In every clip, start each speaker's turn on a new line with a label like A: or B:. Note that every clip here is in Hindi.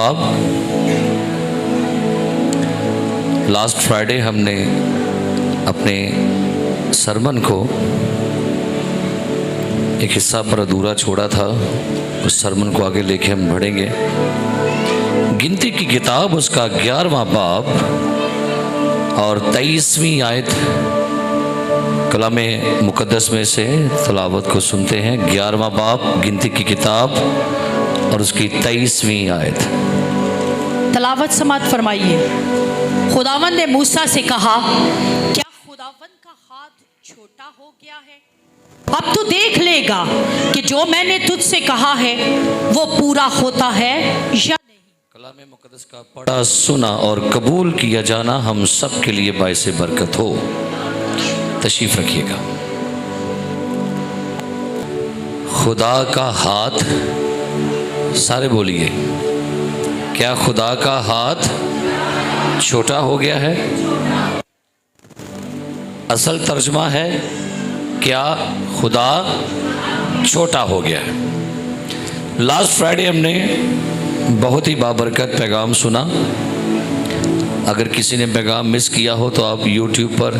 A: बाब। लास्ट फ्राइडे हमने अपने सरमन को एक हिस्सा पर अधूरा छोड़ा था। उस सरमन को आगे लेके हम बढ़ेंगे। गिनती की किताब उसका 11वां बाब और 23वीं आयत कलामे मुकद्दस में से तलावत को सुनते हैं। 11वां बाब गिनती की किताब और उसकी 23वीं आयत।
B: तलावत समात फरमाइए। खुदावंद ने मूसा से कहा, क्या खुदावंद का हाथ छोटा हो गया है? अब तू देख लेगा कि जो मैंने तुझसे कहा है वो पूरा होता है या नहीं।
A: कलामे मुकद्दस का पढ़ा, सुना और कबूल किया जाना हम सब के लिए बाइस बरकत हो। तशरीफ रखिएगा। खुदा का हाथ, सारे बोलिए, क्या खुदा का हाथ छोटा हो गया है? असल तर्जुमा है, क्या खुदा छोटा हो गया है। लास्ट फ्राइडे हमने बहुत ही बाबरकत पैगाम सुना। अगर किसी ने पैगाम मिस किया हो तो आप यूट्यूब पर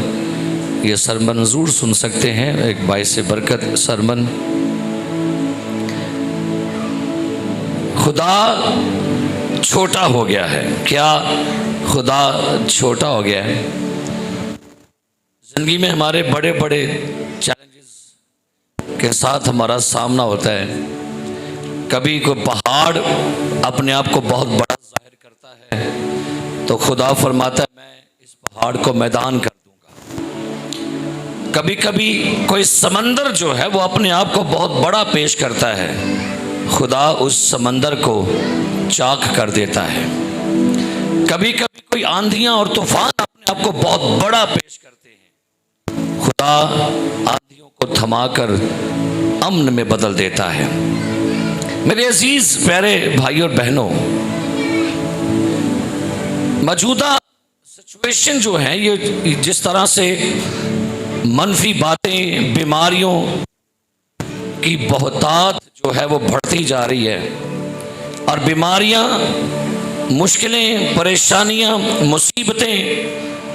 A: यह सरमन ज़रूर सुन सकते हैं। एक बाइस बरकत सरमन। खुदा छोटा हो गया है। क्या खुदा छोटा हो गया है? ज़िंदगी में हमारे बड़े बड़े चैलेंजेस के साथ हमारा सामना होता है। कभी कोई पहाड़ अपने आप को बहुत बड़ा जाहिर करता है तो खुदा फरमाता है, मैं इस पहाड़ को मैदान कर दूंगा। कभी कभी कोई समंदर जो है वो अपने आप को बहुत बड़ा पेश करता है, खुदा उस समंदर को चाक कर देता है। कभी कभी कोई आंधियां और तूफान अपने आप को बहुत बड़ा पेश करते हैं, खुदा आंधियों को थमाकर अमन में बदल देता है। मेरे अजीज प्यारे भाई और बहनों, मौजूदा सिचुएशन जो है ये जिस तरह से मनफी बातें, बीमारियों की बहुतात जो है वो बढ़ती जा रही है और बीमारियां, मुश्किलें, परेशानियां, मुसीबतें,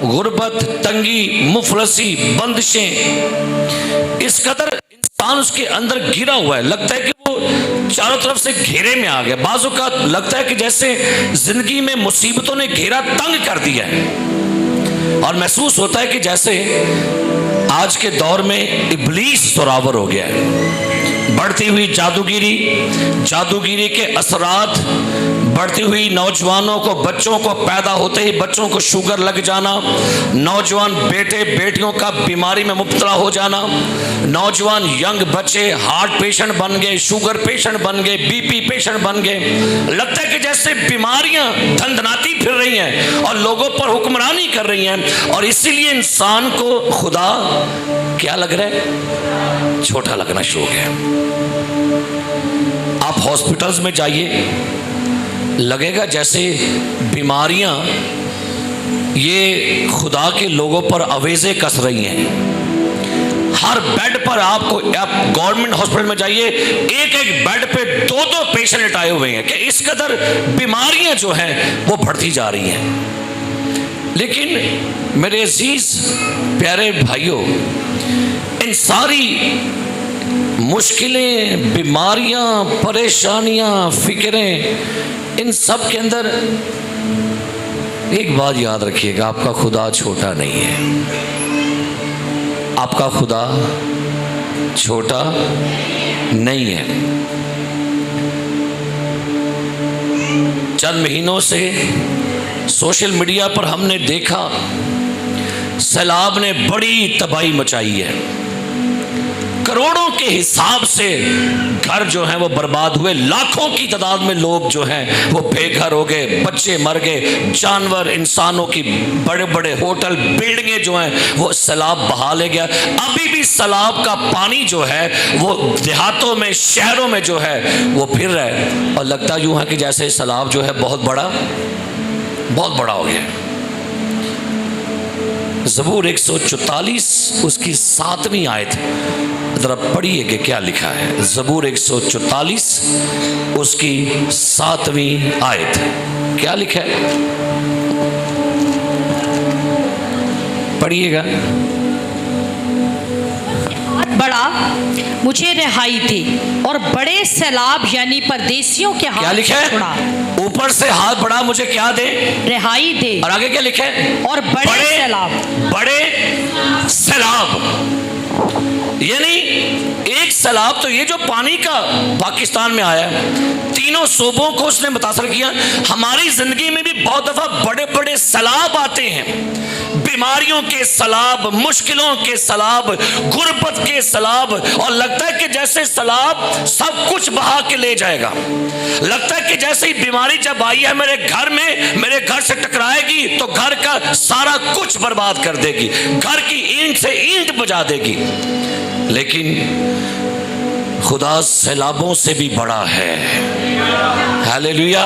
A: गुर्बत, तंगी, मुफलसी, बंदिशें, इस कदर इंसान उसके अंदर घिरा हुआ है। लगता है कि वो चारों तरफ से घेरे में आ गया। बाजू का लगता है कि जैसे जिंदगी में मुसीबतों ने घेरा तंग कर दिया है और महसूस होता है कि जैसे आज के दौर में इब्लीस जोरावर हो गया है। बढ़ती हुई जादूगिरी के असरात, बढ़ती हुई नौजवानों को, बच्चों को पैदा होते ही बच्चों को शुगर लग जाना, नौजवान बेटे बेटियों का बीमारी में मुब्तला हो जाना, नौजवान यंग बच्चे हार्ट पेशेंट बन गए, शुगर पेशेंट बन गए, बीपी पेशेंट बन गए। लगता है कि जैसे बीमारियां धंधनाती फिर रही हैं और लोगों पर हुक्मरानी कर रही हैं और इसीलिए इंसान को खुदा क्या लग रहा है? छोटा लगना शुरू हो गया। आप हॉस्पिटल्स में जाइए, लगेगा जैसे बीमारियां ये खुदा के लोगों पर अवेज़े कस रही हैं। हर बेड पर आप गवर्नमेंट हॉस्पिटल में जाइए, एक एक बेड पे दो दो पेशेंट लेटाए हुए हैं कि इस कदर बीमारियां जो हैं वो बढ़ती जा रही हैं। लेकिन मेरे अजीज प्यारे भाइयों, इन सारी मुश्किलें, बीमारियां, परेशानियां, फिक्रें, इन सब के अंदर एक बात याद रखिएगा, आपका खुदा छोटा नहीं है। आपका खुदा छोटा नहीं है। चंद महीनों से सोशल मीडिया पर हमने देखा सैलाब ने बड़ी तबाही मचाई है। करोड़ों के हिसाब से घर जो हैं वो बर्बाद हुए। लाखों की तादाद में लोग जो हैं वो बेघर हो गए, बच्चे मर गए, जानवर, इंसानों की बड़े बड़े होटल, बिल्डिंगें जो हैं वो सैलाब बहा ले गया। अभी भी सैलाब का पानी जो है वो देहातों में, शहरों में जो है वो फिर रहा है और लगता यूं है कि जैसे सैलाब जो है बहुत बड़ा हो गया। ज़बूर 144 उसकी 7वीं आयत, जरा पढ़िए कि क्या लिखा है। ज़बूर 144 उसकी 7वीं आयत, क्या लिखा है, पढ़िएगा।
B: बड़ा मुझे रिहाई थी और बड़े सैलाब यानी परदेसियों के
A: क्या
B: हाथ
A: लिखा
B: से
A: है?
B: छुड़ा।
A: ऊपर से हाथ बढ़ा, मुझे क्या दे?
B: रिहाई दे।
A: और आगे क्या लिखा है?
B: और बड़े सैलाब।
A: बड़े सैलाब, यानी एक सैलाब तो ये जो पानी का पाकिस्तान में आया है, तीनों सूबों को उसने मुतासर किया। हमारी जिंदगी में भी बहुत दफा बड़े बड़े सैलाब आते हैं, बीमारियों के सैलाब, मुश्किलों के सैलाब, गुर्बत के सैलाब, और लगता है कि जैसे सैलाब सब कुछ बहा के ले जाएगा। लगता है कि जैसे ही बीमारी जब आई है मेरे घर में, मेरे घर से टकराएगी तो घर का सारा कुछ बर्बाद कर देगी, घर की ईंट से ईंट बजा देगी। लेकिन खुदा सैलाबों से भी बड़ा है। हालेलुया।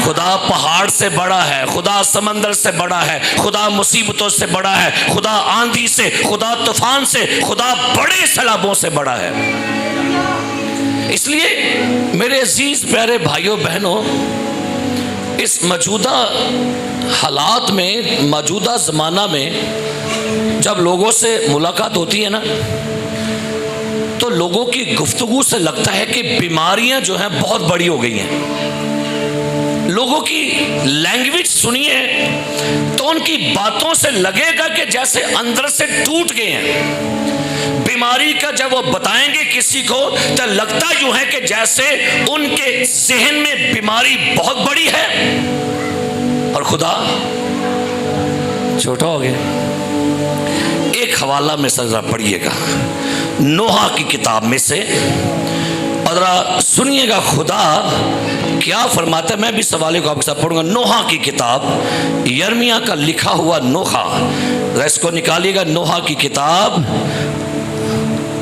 A: खुदा पहाड़ से बड़ा है, खुदा समंदर से बड़ा है, खुदा मुसीबतों से बड़ा है, खुदा आंधी से, खुदा तूफान से, खुदा बड़े सैलाबों से बड़ा है। इसलिए मेरे अजीज प्यारे भाइयों बहनों, इस मौजूदा हालात में, मौजूदा ज़माना में जब लोगों से मुलाकात होती है ना, तो लोगों की गुफ्तगू से लगता है कि बीमारियां जो हैं बहुत बड़ी हो गई हैं। लोगों की लैंग्वेज सुनिए तो उनकी बातों से लगेगा कि जैसे अंदर से टूट गए हैं। बीमारी का जब वो बताएंगे किसी को तो लगता यूं है कि जैसे उनके जहन में बीमारी बहुत बड़ी है और खुदा छोटा हो गया। एक हवाला में सजरा पढ़िएगा नोहा की किताब में से, और जरा सुनिएगा खुदा क्या फरमाता है। मैं भी सवाल को आपके साथ पढ़ूंगा। नोहा की किताब, यर्मिया का लिखा हुआ नोहा, इसको निकालिएगा। नोहा की किताब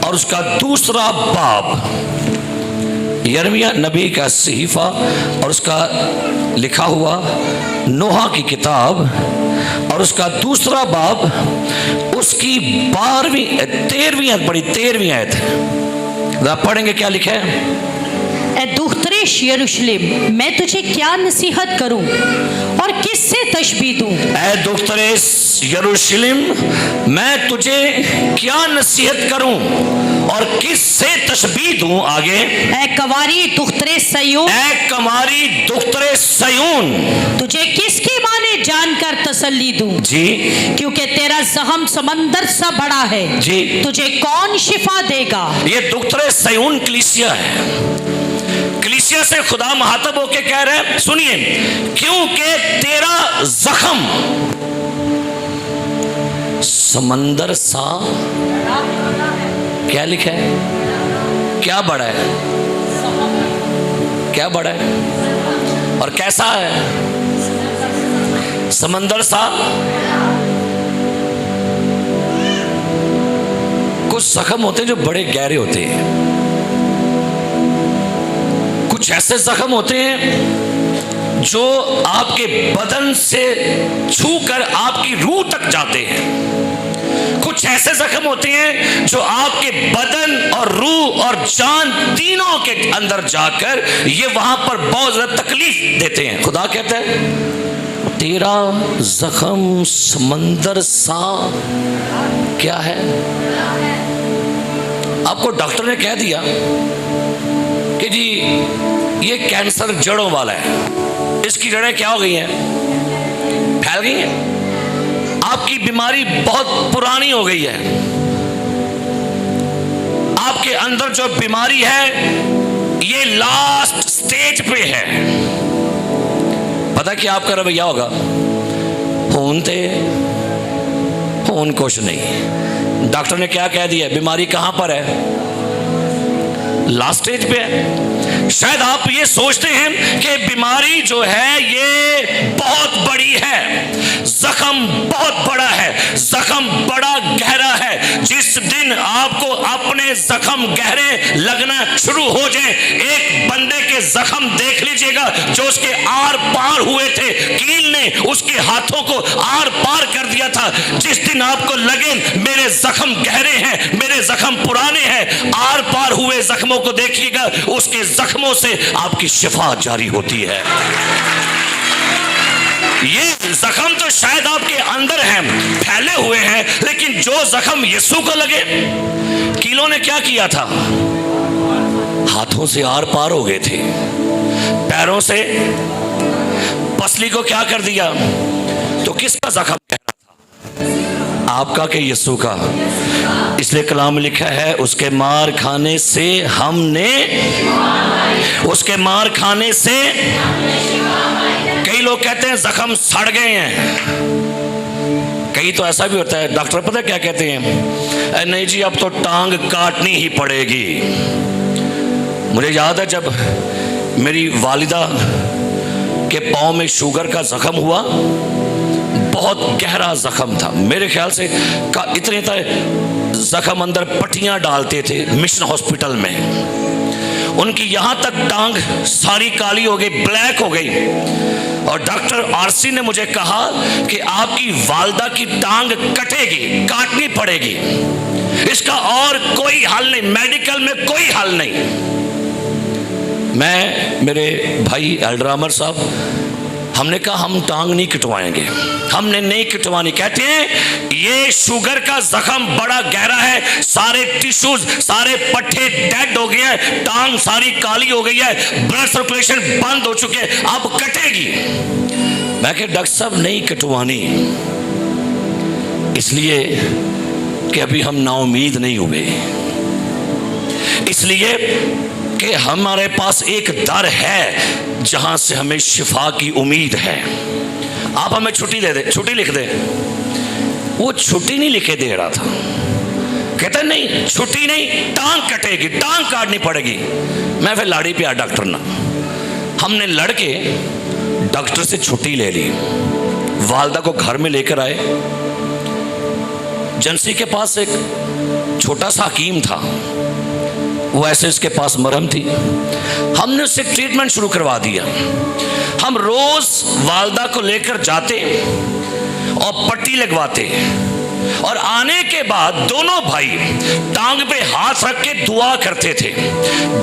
A: और उसका दूसरा बाब, यर्मिया नबी का सहीफा और उसका लिखा हुआ नोहा की किताब और उसका दूसरा बाब, उसकी 13वीं आयत पढ़ेंगे। क्या लिखा है?
B: ए दुख्तरे यरूशलेम, मैं तुझे क्या नसीहत करूं और किससे तशबीह दूं?
A: ए दुख्तरे यरूशलेम, मैं तुझे क्या नसीहत करूं और किससे तशबीह दूं? आगे,
B: ए कवारी दुख्तरे सयून,
A: ए कमारी दुख्तरे सयून,
B: तुझे किसके माने जानकर तसल्ली दूं?
A: जी,
B: क्योंकि तेरा जख्म समंदर सा बड़ा है,
A: जी,
B: तुझे कौन शिफा देगा? ये
A: दुख्तरे सयून कलीसिया है। कलीसिया से खुदा मुहातब होके कह रहे हैं, सुनिए, क्योंकि तेरा जख्म समंदर सा, क्या लिखा है? क्या बड़ा है? क्या बड़ा है और कैसा है? समंदर सा। कुछ जख्म होते हैं जो बड़े गहरे होते हैं, कुछ ऐसे जख्म होते हैं जो आपके बदन से छूकर आपकी रूह तक जाते हैं। कुछ ऐसे जख्म होते हैं जो आपके बदन और रूह और जान तीनों के अंदर जाकर ये वहां पर बहुत ज्यादा तकलीफ देते हैं। खुदा कहता है तेरा जख्म समंदर सा क्या है? आपको डॉक्टर ने कह दिया कि जी ये कैंसर जड़ों वाला है, इसकी जड़ें क्या हो गई हैं? फैल गई हैं। आपकी बीमारी बहुत पुरानी हो गई है, आपके अंदर जो बीमारी है ये लास्ट स्टेज पे है। पता क्या आपका रवैया होगा? खून कुछ नहीं। डॉक्टर ने क्या कह दिया? बीमारी कहां पर है? लास्ट स्टेज पे है। शायद आप ये सोचते हैं कि बीमारी जो है ये बहुत बड़ी है, जख्म बहुत बड़ा है, जख्म बड़ा गहरा है। जिस दिन आपको अपने जख्म गहरे लगना शुरू हो जाए। एक बंदे के जख्म देख लीजिएगा जो उसके आर पार हुए थे, कील ने उसके हाथों को आर पार कर दिया था। जिस दिन आपको लगे मेरे जख्म गहरे हैं, मेरे जख्म पुराने हैं, आर पार हुए जख्मों को देखिएगा, उसके जख्मों से आपकी शिफा जारी होती है। ये जख्म तो शायद आपके अंदर हैं, फैले हुए हैं, लेकिन जो जख्म यीशु को लगे, कीलों ने क्या किया था? हाथों से आर पार हो गए थे, पैरों से पसली को क्या कर दिया? तो किसका जख्म गहरा था? आपका के यीशु का। इसलिए कलाम में लिखा है, उसके मार खाने से हमने, उसके मार खाने से। कई लोग कहते हैं जख्म सड़ गए हैं। कई तो ऐसा भी होता है, डॉक्टर पता क्या कहते हैं? नहीं जी अब तो टांग काटनी ही पड़ेगी। मुझे याद है जब मेरी वालिदा के पाँव में शुगर का जख्म हुआ, बहुत गहरा जख्म था, मेरे ख्याल से इतने जख्म अंदर पट्टियां डालते थे मिशन हॉस्पिटल में। उनकी यहां तक टांग सारी काली हो गई, ब्लैक हो गई, और डॉक्टर आरसी ने मुझे कहा कि आपकी वालदा की टांग कटेगी, काटनी पड़ेगी, इसका और कोई हल नहीं, मेडिकल में कोई हल नहीं। मैं, मेरे भाई एल्डर अमर साहब, हमने कहा हम टांग नहीं कटवाएंगे, हमने नहीं कटवानी। कहते हैं ये शुगर का जख्म बड़ा गहरा है, सारे टिश्यूज, सारे पट्टे डेड हो गए हैं, टांग सारी काली हो गई है, ब्लड सर्कुलेशन बंद हो चुके हैं, अब कटेगी। मैं कहा डॉक्टर साहब नहीं कटवानी, इसलिए कि अभी हम नाउमीद नहीं हुए, इसलिए कि हमारे पास एक दर है जहां से हमें शिफा की उम्मीद है। आप हमें छुट्टी दे दे, छुट्टी लिख दे। वो छुट्टी नहीं लिखे दे रहा था, कहता नहीं छुट्टी नहीं, टांग कटेगी, टांग काटनी पड़ेगी। मैं फिर लाड़ी पे आ डॉक्टर ना, हमने लड़के डॉक्टर से छुट्टी ले ली, वालदा को घर में लेकर आए। एजेंसी के पास एक छोटा सा हकीम था, वो ऐसे इसके पास मरहम थी, हमने उससे ट्रीटमेंट शुरू करवा दिया। हम रोज वालदा को लेकर जाते और पट्टी लगवाते, और आने के बाद दोनों भाई टांग पे हाथ रख के दुआ करते थे,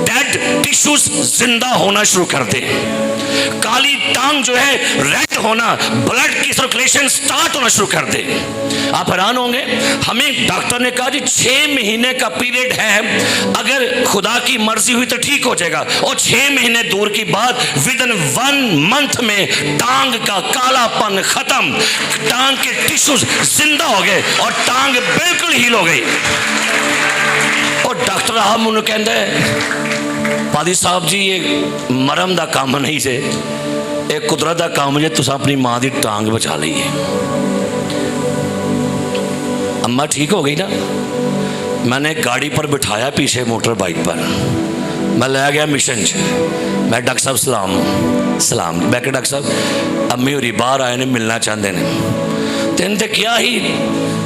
A: डेड टिश्यूज जिंदा होना शुरू करते, काली टांग जो है रेड होना, ब्लड की सर्कुलेशन स्टार्ट होना शुरू कर दे। आप हैरान होंगे, हमें डॉक्टर ने कहा जी 6 महीने का पीरियड है, अगर खुदा की मर्जी हुई तो ठीक हो जाएगा, और 6 महीने दूर की बात, विद इन 1 मंथ में टांग का कालापन खत्म, टांग के टिश्यूज जिंदा हो गए और टांग बिल्कुल हील हो गई। और डॉक्टर हम उन्हें कहते पादी साहब जी ये मरम दा काम नहीं से, एक कुदरत दा काम जे तुस अपनी मां की टांग बचा ली है। अम्मा ठीक हो गई ना, मैंने गाड़ी पर बिठाया पीछे मोटर बाइक पर, मैं ले गया मिशन च। मैं डॉक्टर साहब सलाम सलाम, मैं क्या डॉक्टर साहब अम्मी होरी बाहर आए ने, मिलना चाहते हैं, तेन तो क्या ही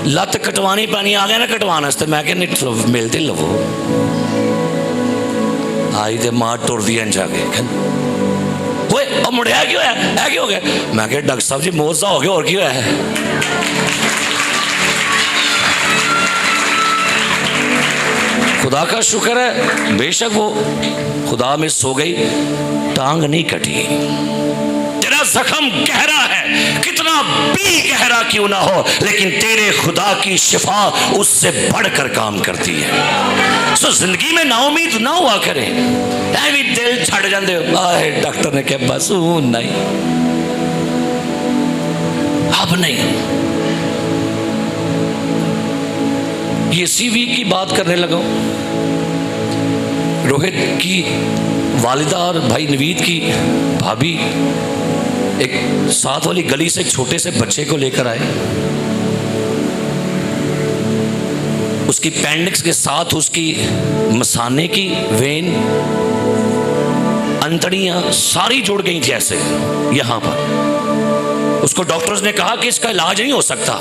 A: लत्त कटवानी पैनी, आ गया ना कटवाने वास्ते। मैं क्या नहीं मिलते लवो, आई तो मां टुर दी जाके मुड़े क्यों है क्यों हो गया? मैं क्या डॉक्टर साहब जी मोर्चा हो गया, और क्यों है? खुदा का शुक्र है, बेशक वो खुदा में सो गई, टांग नहीं कटी। तेरा जख्म गहरा है, कितना भी गहरा क्यों ना हो, लेकिन तेरे खुदा की शिफा उससे बढ़कर काम करती है। सो जिंदगी में नाउमीद ना हुआ करें, भी दिल छड़ जाते हो, आए डॉक्टर ने कहा बस नहीं, अब नहीं। ये सीवी की बात करने लगा, रोहित की वालिदा और भाई नवीद की भाभी एक साथ वाली गली से एक छोटे से बच्चे को लेकर आए, उसकी पेंडिक्स के साथ उसकी मसाने की वेन, अंतड़ियां सारी जुड़ गई थी ऐसे यहां पर। उसको डॉक्टर्स ने कहा कि इसका इलाज नहीं हो सकता,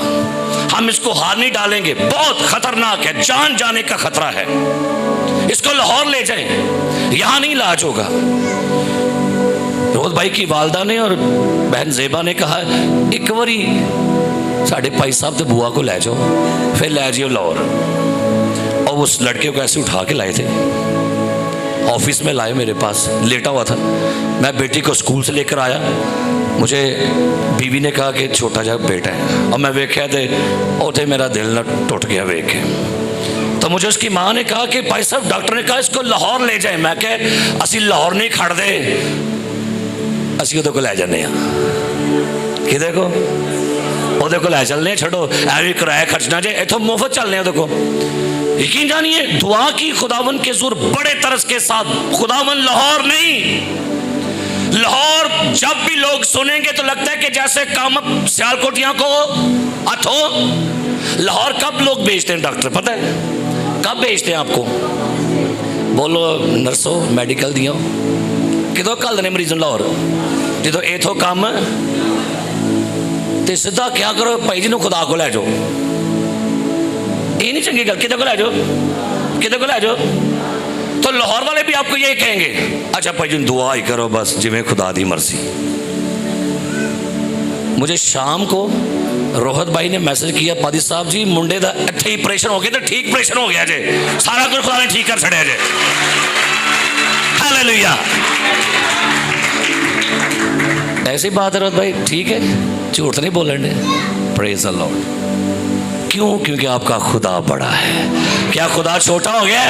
A: हम इसको हार नहीं डालेंगे, बहुत खतरनाक है, जान जाने का खतरा है। इसको लाहौर ले जाएं, यहां नहीं इलाज होगा। रोहत भाई की वालदा ने और बहन जेबा ने कहा एक बारी साढ़े भाई साहब तो बुआ को ले जाओ, फिर ले जाओ लाहौर। और उस लड़के को ऐसे उठा के लाए थे, ऑफिस में लाए, मेरे पास लेटा हुआ था। मैं बेटी को स्कूल से लेकर आया, मुझे बीवी ने कहा कि छोटा जा बेटा है, और मैं वेख्या थे और थे मेरा दिल ना टूट गया वेख के। तो मुझे उसकी माँ ने कहा कि भाई साहब डॉक्टर ने कहा इसको लाहौर ले जाए। मैं कह असी लाहौर नहीं खड़ दे, असी उहदे को लै जाने कि को ਉਹਦੇ को लै चलने, छोड़ो ਐਵੇਂ किराया खर्चना जे, इथों मुफ्त चलने ਉਹਦੇ को। यकीन जानिए दुआ की खुदावन के ज़ुर बड़े तरस के साथ। खुदावन लाहौर नहीं, लाहौर जब भी लोग सुनेंगे तो लगता है कि जैसे कामत सियालकोटियां को अथो। लाहौर कब लोग भेजते हैं डॉक्टर पता है कब भेजते हैं आपको? बोलो नर्सो मेडिकल दियो कितों कल देने मरीज लाहौर, जो इथों काम तो सीधा क्या करो भाई जी ने खुदा को लै जाओ। ये नहीं चंगी गल, कितने को लै जाओ, कितने को लै जाओ। तो लाहौर वाले भी आपको यही कहेंगे, अच्छा भाई जी दुआ ही करो बस जिमें खुदा दी मर्जी। मुझे शाम को रोहत भाई ने मैसेज किया पादी साहब जी मुंडे का इत्थे ही ऑपरेशन हो गया, तो ठीक ऑपरेशन हो गया जे, सारा कुछ खुदा ने ठीक कर छड़िया जे। हालेलुया। ऐसी बात है रोहत भाई, ठीक है, झूठ नहीं बोलने। Praise the Lord. क्यों? क्योंकि आपका खुदा बड़ा है। क्या खुदा छोटा हो गया?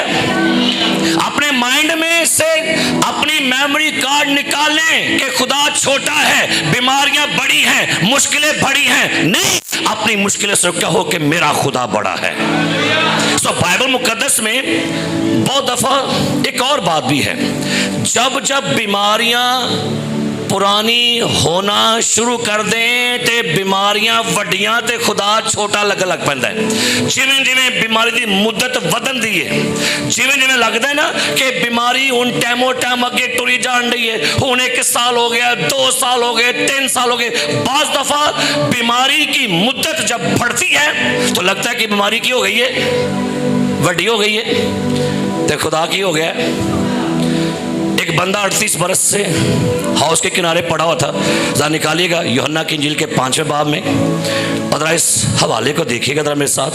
A: अपने माइंड में से अपनी मेमोरी कार्ड निकालें कि खुदा छोटा है, बीमारियां बड़ी हैं, मुश्किलें बड़ी हैं। नहीं, अपनी मुश्किलें से कहो कि मेरा खुदा बड़ा है। सो बाइबल मुकद्दस में बहुत दफा एक और बात भी है, जब जब बीमारियां पुरानी होना शुरू कर दें तो बीमारियां वड्डियां ते खुदा छोटा लग पैंदा है। जिवें जिवें बीमारी की मुद्दत वधन दी है, जिवें जिवें लगता है ना कि बीमारी हुण टाइमो टाइम अगे टुरी जान रही है, हुण 1 साल हो गया, 2 साल हो गए, 3 साल हो गए। बाज़ दफा बीमारी की मुद्दत जब बढ़ती है तो लगता है कि बीमारी की हो गई है, वड्डी हो गई है, तो खुदा की हो गया। एक बंदा 38 बरस से हाउस के किनारे पड़ा हुआ था। जरा निकालिएगा यूहन्ना की इंजील के 5वें बाब में, और जरा इस हवाले को देखिएगा जरा मेरे साथ।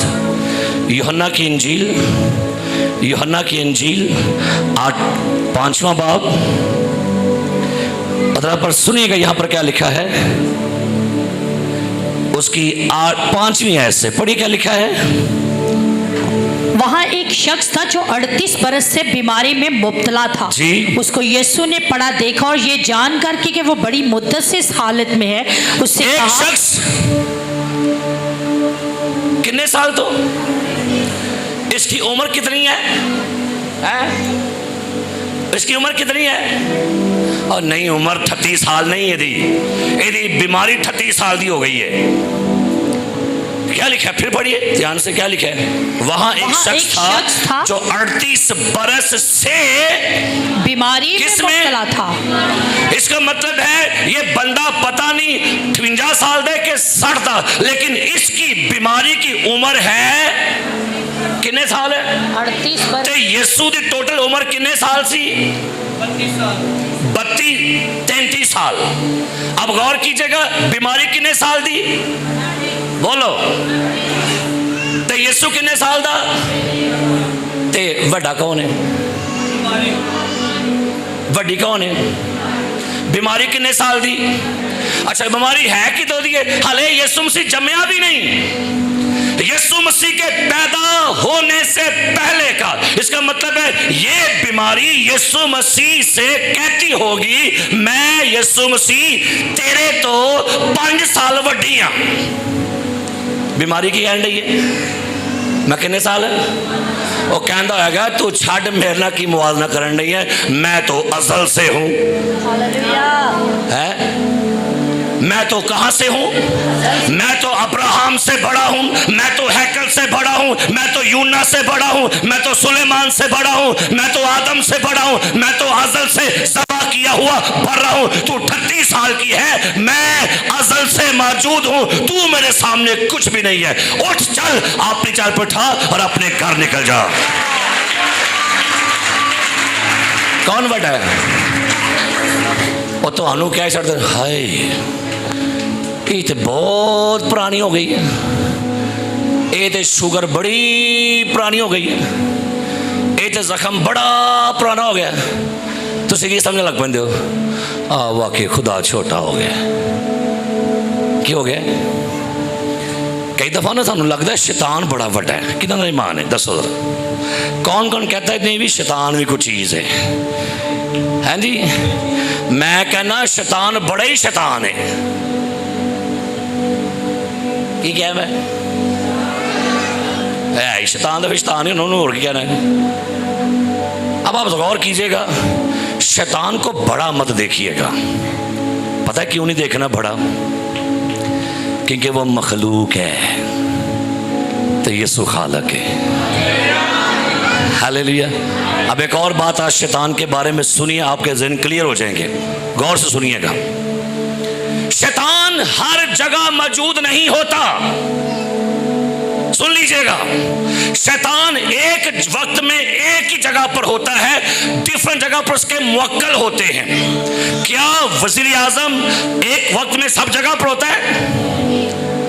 A: यूहन्ना की इंजील 5वां बाब, और जरा पर सुनिएगा यहाँ पर क्या लिखा है। उसकी 5वीं आयत से पढ़िए क्या लिखा है।
B: वहाँ एक शख्स था जो 38 बरस से बीमारी में मुब्तला था
A: जी।
B: उसको यीशु ने पड़ा देखा और ये जानकर कि वो बड़ी मुद्दत से इस हालत में है, उससे
A: एक
B: कहा,
A: शख्स कितने साल, तो इसकी उम्र कितनी है? इसकी उम्र कितनी है? और नहीं, उम्र 38 साल नहीं है, यदि बीमारी 38 साल की हो गई है। क्या लिखा है फिर पढ़िए ध्यान से, क्या लिखा है? वहां एक शख्स था जो 38 बरस से
B: बीमारी में मुब्तला था।
A: इसका मतलब है ये बंदा पता नहीं 53 साल दे के 60 था, लेकिन इसकी बीमारी की उम्र है कितने साल है?
B: 38 बरस।
A: तो यीशु की टोटल उम्र कितने साल सी? 32-33 साल। अब गौर कीजिएगा बीमारी कितने साल दी? बोलो। तो यीशु कितने साल दा? ते वड्डा कौन है? वड्डी कौन है? बीमारी कितने साल दी? अच्छा बीमारी है कि तो दी है, हाले यीशु मसीह जम्या भी नहीं, यीशु मसीह के पैदा होने से पहले का। इसका मतलब है ये बीमारी यीशु मसीह से कहती होगी, मैं यीशु मसीह तेरे तो 5 साल वड्डी हाँ। बीमारी की कहन रही है मैं कितने साल है? वो कहता होगा तू छड़ मेरे ना की मुआवजा करन रही है, मैं तो अज़ल से हूँ। है मैं तो कहाँ से हूँ? मैं तो अब्राहम से बड़ा हूँ, मैं तो हैकल से बड़ा हूँ, मैं तो यूना से बड़ा हूँ, मैं तो सुलेमान से बड़ा हूँ, मैं तो आदम से बड़ा हूँ, मैं तो अज़ल से ज़बा किया हुआ बढ़ रहा हूँ। तू 38 साल की है, मैं अज़ल से मौजूद हूँ, तू मेरे सामने कुछ भी नहीं है। उठ चल, अपनी चाल पर उठा और अपने घर निकल जा। कौन बड़ा है? वो तो क्या छड़ दे, हाय ये तो बहुत पुरानी हो गई है, ये तो शुगर बड़ी पुरानी हो गई है, ये तो जख्म बड़ा पुराना हो गया। तुम की समझने लग पेंदे हो वाकई खुदा छोटा हो गया। क्यों हो गया? कई दफा ना सानू लगता है शैतान बड़ा बड़ा है। कितना का ईमान है दसो जरा? कौन कौन कहता है नहीं भी शैतान भी कुछ चीज़ है जी? मैं कहना शैतान बड़ा ही शैतान है। की क्या मैं है शैतान तो शैतान है, उन्होंने और क्या कहना है। अब आप गौर कीजिएगा, शैतान को बड़ा मत देखिएगा। पता है क्यों नहीं देखना बड़ा? क्योंकि वो मखलूक है तो यीशु खालक है। हालेलुया। अब एक और बात आज शैतान के बारे में सुनिए, आपके ज़हन क्लियर हो जाएंगे। गौर से सुनिएगा, शैतान हर जगह मौजूद नहीं होता। सुन लीजिएगा, शैतान एक वक्त में एक ही जगह पर होता है, डिफरेंट जगह पर उसके मुवक्कल होते हैं। क्या वजीर आजम एक वक्त में सब जगह पर होता है?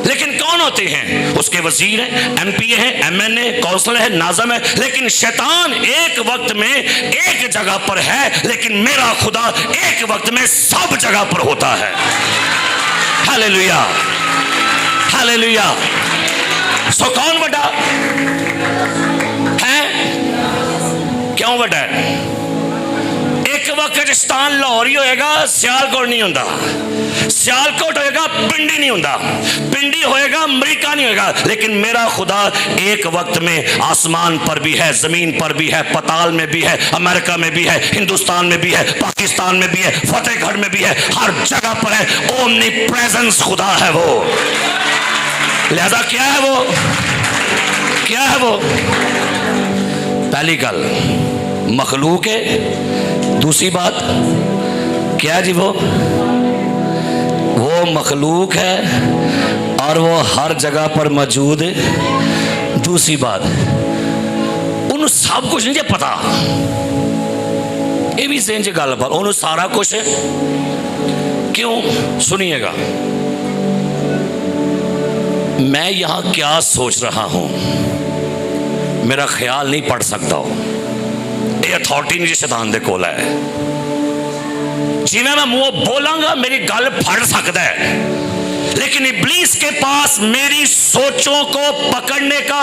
A: लेकिन कौन होते हैं? उसके वजीर हैं, MP हैं, MNA, कौंसलर है, नाज़म है। लेकिन शैतान एक वक्त में एक जगह पर है, लेकिन मेरा खुदा एक वक्त में सब जगह पर होता है। Hallelujah, hallelujah. सो कौन बड़ा है? क्यों बड़ा है? एक वक्त शैतान लाहौर ही होएगा, सियालकोट नहीं होता। सियालकोट होएगा, पिंडी नहीं होता। पिंडी होएगा, अमरीका नहीं होएगा। लेकिन मेरा खुदा एक वक्त में आसमान पर भी है, जमीन पर भी है, पताल में भी है, अमेरिका में भी है, हिंदुस्तान में भी है, पाकिस्तान में भी है, फतेहगढ़ में भी है, हर जगह पर है। ओमनी प्रेजेंस खुदा है वो। लिहाजा क्या है वो? क्या है वो? पहली गल मखलूक है। दूसरी बात क्या जी? वो मखलूक है और वो हर जगह पर मौजूद है। दूसरी बात, उन्हें सब कुछ नहीं पता, ये भी सेंज गल पर उन्हें सारा कुछ है। क्यों? सुनिएगा, मैं यहां क्या सोच रहा हूं मेरा ख्याल नहीं पड़ सकता हो। ये अथॉरिटी नहीं शैतान दे कोल है। जिवें मैं मुंह बोलांगा मेरी गल फड़ सकता है, लेकिन इब्लीस के पास मेरी सोचों को पकड़ने का,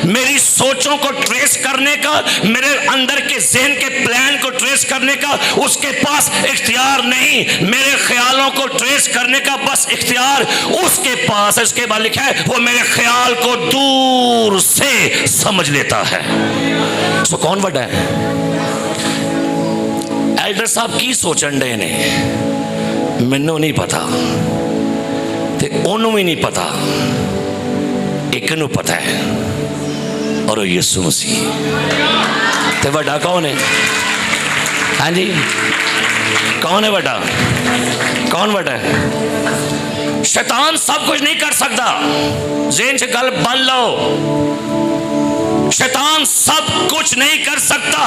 A: मेरी सोचों को ट्रेस करने का, मेरे अंदर के ज़हन के प्लान को ट्रेस करने का उसके पास इख्तियार नहीं। मेरे ख्यालों को ट्रेस करने का बस इख्तियार उसके पास है। उसके बाद लिखा है वो मेरे ख्याल को दूर से समझ लेता है। तो कौन बड़ा है? एल्डर साहब की सोचन डे ने मैनू नहीं पता, ओनू भी नहीं पता, एक नू पता है और वो यीशु मसीह। तो बड़ा कौन है? हाँ जी, कौन है बड़ा? कौन बड़ा है? शैतान सब कुछ नहीं कर सकता। ज़हन से गल बन लो, शैतान सब कुछ नहीं कर सकता।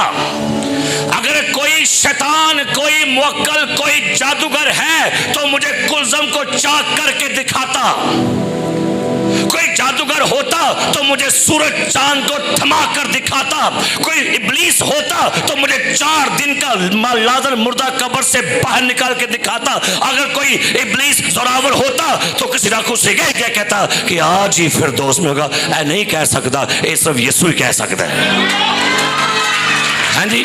A: अगर कोई शैतान, कोई मुवक्कल, कोई जादूगर है तो मुझे कुलज़म को चाक करके दिखाता। कोई जादूगर होता तो मुझे सूरज चांद को थमा कर दिखाता। कोई इब्लीस होता तो मुझे 4 दिन का लाजर मुर्दा कब्र से बाहर निकाल के दिखाता। अगर कोई इब्लीस जोरावर होता तो किसी डाकू से क्या कहता कि आज ही फिरदौस में होगा। ऐ नहीं कह सकता, ये सिर्फ यीशु ही कह सकता है। हाँ जी,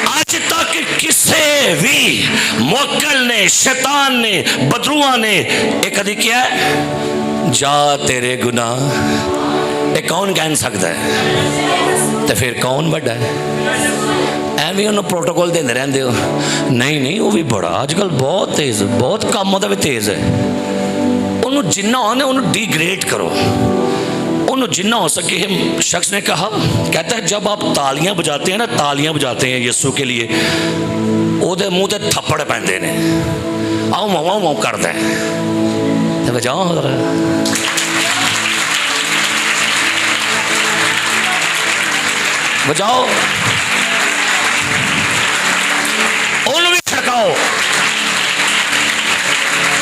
A: आज तक किसी भी मुवक्किल ने, शैतान ने, बदरुआ ने एक कभी किया है जा तेरे गुनाह, ये कौन कह सकता है? तो फिर कौन बड़ा है? एवं उन्होंने प्रोटोकॉल देते रहते हो। नहीं नहीं, वो भी बड़ा अजकल बहुत तेज, बहुत काम होता भी तेज है। उन्होंने जिन्ना आने उन्होंने डिग्रेड करो, उन्होंने जिन्ना हो सके। शख्स ने कहा, कहता है जब आप तालियां बजाते हैं ना, तालियां बजाते हैं यीशु के लिए, ओदे मुंह ते थप्पड़ पैंदे ने, आओ माओ माओ करता है। तो बजाओ बजाओ। खड़काओ,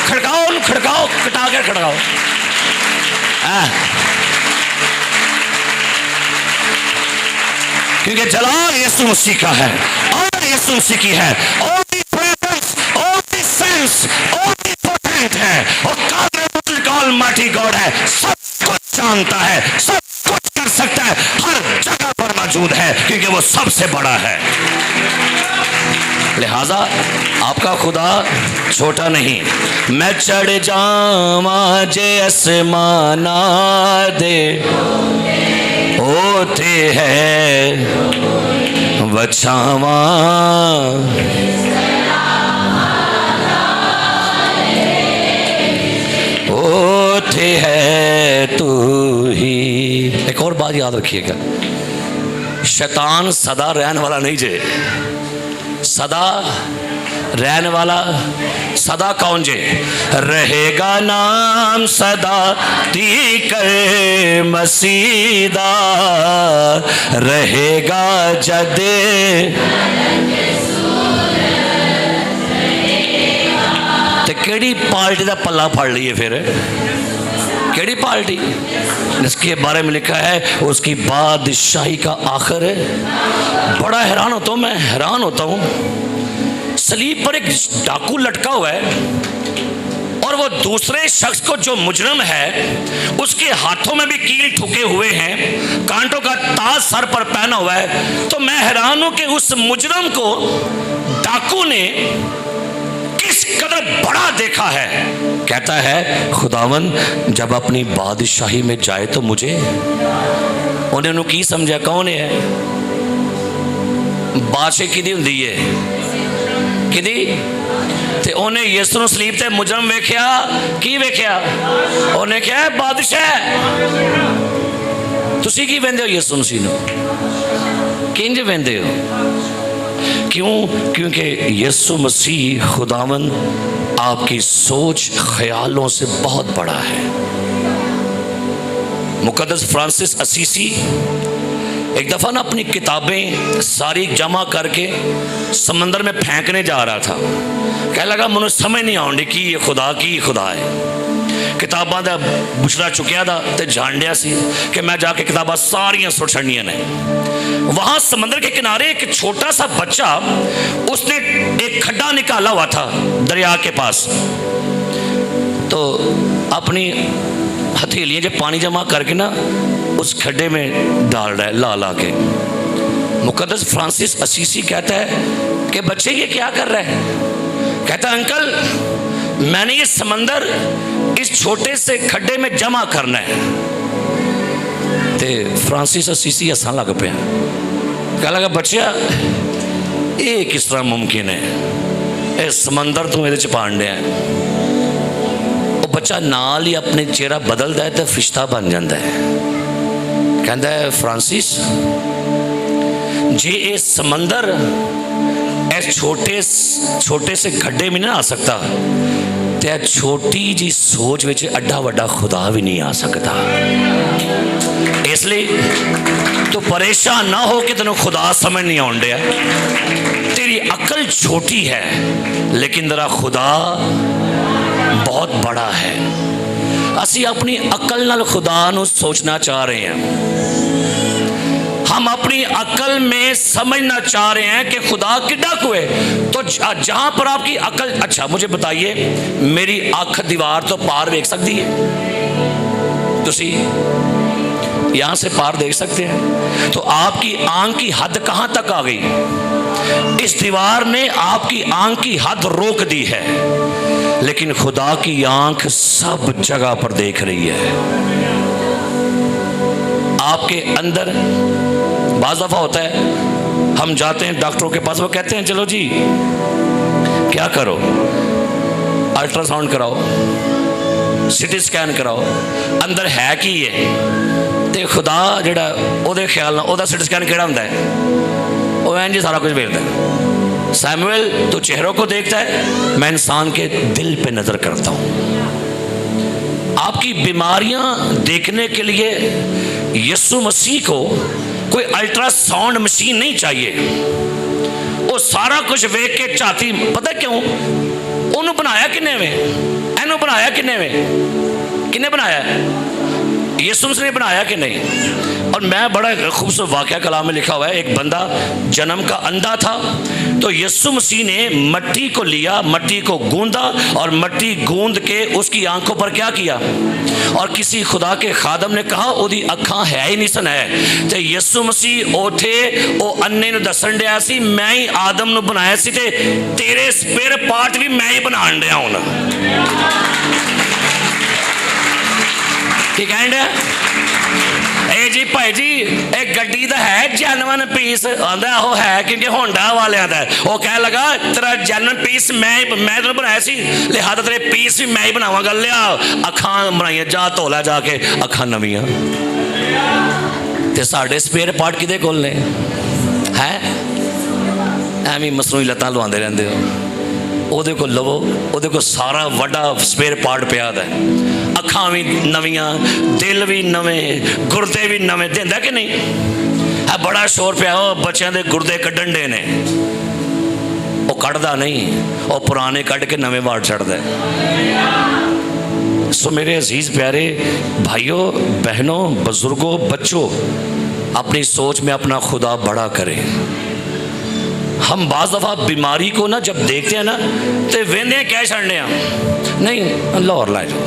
A: खड़काओ, खड़काओ, कटा के खड़काओ। क्योंकि जलाल यीशु मसीह का है और यीशु मसीह की है। Only presence, only sense, only potent है और ऑलमाइटी गॉड है। सब कुछ जानता है, सब कुछ कर सकता है, हर जगह पर मौजूद है क्योंकि वो सबसे बड़ा है। लिहाजा आपका खुदा छोटा नहीं। मैं चढ़ जावा जे आसमाना दे होते है बचावा, होते है तू ही। एक और बात याद रखिएगा, शैतान सदा रहने वाला नहीं जे। सदा रहने वाला, सदा कौन जे? रहेगा नाम सदा तीकर मसीदा, रहेगा जदे। ते केड़ी पार्टी का पल्ला फड़ लिए फिर? केड़ी पार्टी जिसके बारे में लिखा है उसकी बादशाही का आखिर है। बड़ा हैरान होता हूँ, मैं हैरान होता हूँ। सलीब पर एक डाकू लटका हुआ है और वो दूसरे शख्स को जो मुजरम है उसके हाथों में भी कील ठुके हुए हैं, कांटों का ताज सर पर पहना हुआ है। तो मैं हैरान हूं कि उस मुजरम को डाकू ने किस कदर बड़ा देखा है। कहता है खुदावन जब अपनी बादशाही में जाए तो मुझे, उन्होंने की समझा कौन है? बादशाह किदी हुंदी है, किदी? ते उन्हें यीशु नूं सलीब ते मुजरम वेख्या, की वेख्या? उन्हें क्या बादशाह। तुसी की वेंदे हो यीशु मसीह नूं? किंज वेंदे हो? क्यों? क्योंकि यीशु मसीह खुदावन आपकी सोच ख्यालों से बहुत बड़ा है। मुकद्दस फ्रांसिस असीसी एक दफ़ा ना अपनी किताबें सारी जमा करके समंदर में फेंकने जा रहा था। कह लगा मुझे समझ नहीं आउंदी की खुदा है। किताबां दा बुछड़ा चुकिया था तो जान दिया सी कि मैं जाके किताबां सारियां सुट छड़नियां ने। वहां समंदर के किनारे एक छोटा सा बच्चा, उसने एक खड्डा निकाला हुआ था दरिया के पास, तो अपनी हथेलियां जो पानी जमा करके ना उस खड्डे में डाल रहा है ला के। मुकद्दस फ्रांसिस असीसी कहता है कि बच्चे ये क्या कर रहा है? कहता है अंकल मैंने ये समंदर इस छोटे से खड्डे में जमा करना है। ते फ्रांसिस असीसी हसन लग पिया, कह लगा बच्चा ये किस तरह मुमकिन है, ये समंदर तू ये पान दिया। वो बच्चा नाल ही अपने चेहरा बदलता है तो फिश्ता बन जाता है। कहता है फ्रांसिस जे ये समंदर इस छोटे से खड्डे में ना आ सकता तो छोटी जी सोच विच एडा वड्डा खुदा भी नहीं आ सकता। इसलिए तो परेशान ना हो कि तेन खुदा समझ नहीं आउण दिया। तेरी अकल छोटी है लेकिन तेरा खुदा बहुत बड़ा है। असी अपनी अकल नाल खुदा नूं सोचना चाह रहे हैं, हम अपनी अकल में समझना चाह रहे हैं कि खुदा किड्डा को है। तो जहां पर आपकी अकल, अच्छा मुझे बताइए मेरी आंख दीवार तो पार देख सकती है? तुसी यहां से पार देख सकते हैं? तो आपकी आंख की हद कहां तक आ गई? इस दीवार ने आपकी आंख की हद रोक दी है, लेकिन खुदा की आंख सब जगह पर देख रही है। आपके अंदर बाज़ दफ़ा होता है हम जाते हैं डॉक्टरों के पास, वो कहते हैं चलो जी क्या करो, अल्ट्रासाउंड कराओ, सिटी स्कैन कराओ, अंदर है की है। तो खुदा जिहड़ा ओहदे ख्याल नाल ओहदा सिटी स्कैन किहड़ा हुंदा है? वो इंज सारा कुछ वेखदा है। सैमुअल तो चेहरों को देखता है, मैं इंसान के दिल पे नजर करता हूँ। आपकी बीमारियां देखने के लिए यीशु मसीह को कोई अल्ट्रासाउंड मशीन नहीं चाहिए। वो वो सारा कुछ वेख के झाती, पता क्यों? उन्होंने बनाया किन्ने वे, इन्हों बनाया किन्ने वे, किन्ने बनाया? यीशु मसीह ने बनाया कि नहीं? और मैं बड़ा खूबसूरत वाक़या कलाम में लिखा हुआ है, एक बंदा जन्म का अंधा था, तो यीशु मसीह ने मट्टी को लिया, मट्टी को गूंदा और मट्टी गूंद के उसकी आंखों पर क्या किया? और किसी खुदा के खादम ने कहा ओदी अखां है ही नहीं सन है, तो यीशु मसीह उठे वो अन्ने नूं दसन दिया सी मैं ही आदम नूं बनाया सी ते तेरे स्पेयर पार्ट भी मैं ही बनाण दिया हुण। ठीक है ए जी भाई जी, एक गड्डी दा है जेनवन पीस, आंदा हो है क्योंकि होंडा वालियां दा, वो कह लगा तेरा जेनवन पीस मैं तेरे बनाया सी, लिहाजा तेरे पीस भी मैं ही बनावांगा, लिया अखां बनाइया, जा धोला जाके अखां नवीं। ते साडे स्पेयर पार्ट किदे कोल ने है? एवें मसनूई लत्तां लवांदे रहंदे हो, ਉਹਦੇ ਕੋਲ ਲਵੋ, ਉਹਦੇ ਕੋਲ ਸਾਰਾ ਵੱਡਾ ਸਪੇਅਰ ਪਾਰਟ ਪਿਆ ਦਾ, ਅੱਖਾਂ ਵੀ ਨਵੀਆਂ, ਦਿਲ ਵੀ ਨਵੇਂ, ਗੁਰਦੇ ਵੀ ਨਵੇਂ, ਦਿੰਦਾ ਕਿ ਨਹੀਂ? ਹੈ ਬੜਾ ਸ਼ੋਰ ਪਿਆ ਉਹ ਬੱਚਿਆਂ ਦੇ ਗੁਰਦੇ ਕੱਢਣ ਦੇ ਨੇ, ਉਹ ਕੱਢਦਾ ਨਹੀਂ, ਉਹ ਪੁਰਾਣੇ ਕੱਢ ਕੇ ਨਵੇਂ ਵਾੜ ਛੱਡਦਾ। सो मेरे अजीज़ प्यारे भाइयों बहनों बुजुर्गों बच्चों, अपनी सोच में अपना खुदा बड़ा करें। हम बाज़ दफ़ा बीमारी को ना जब देखते हैं ना तो वेंदे क्या छड़ने नहीं लाहौर लाए जाओ,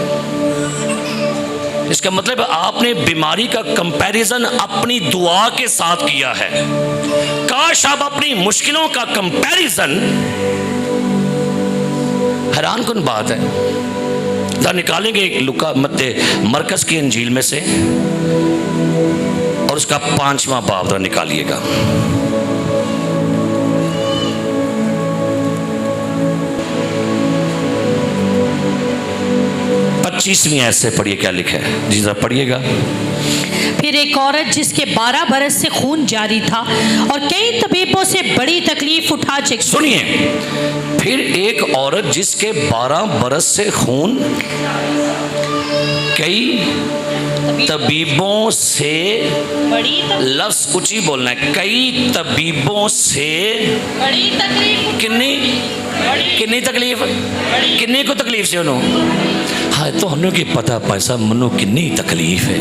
A: इसका मतलब आपने बीमारी का कंपैरिजन अपनी दुआ के साथ किया है। काश आप अपनी मुश्किलों का कंपैरिजन, हैरान कुन बात है, जरा निकालेंगे लुका मत्ते मरकस की अंजील में से और उसका 5वां बाब जरा निकालिएगा। 25वीं ऐसे पढ़िए क्या लिखा है जी, जरा पढ़िएगा।
B: फिर एक औरत जिसके 12 बरस से खून जारी था और कई तबीबों से बड़ी तकलीफ उठा चुकी,
A: सुनिए, फिर एक औरत जिसके 12 बरस से खून, कई तबीबों से, लफ्ज ऊंची बोलना है, कई तबीबों से
B: बड़ी तकलीफ,
A: किन्नी तकलीफ, किन्नी को तकलीफ से उन्होंने, हाँ तो हमें की पता पैसा मनो किन्नी तकलीफ है,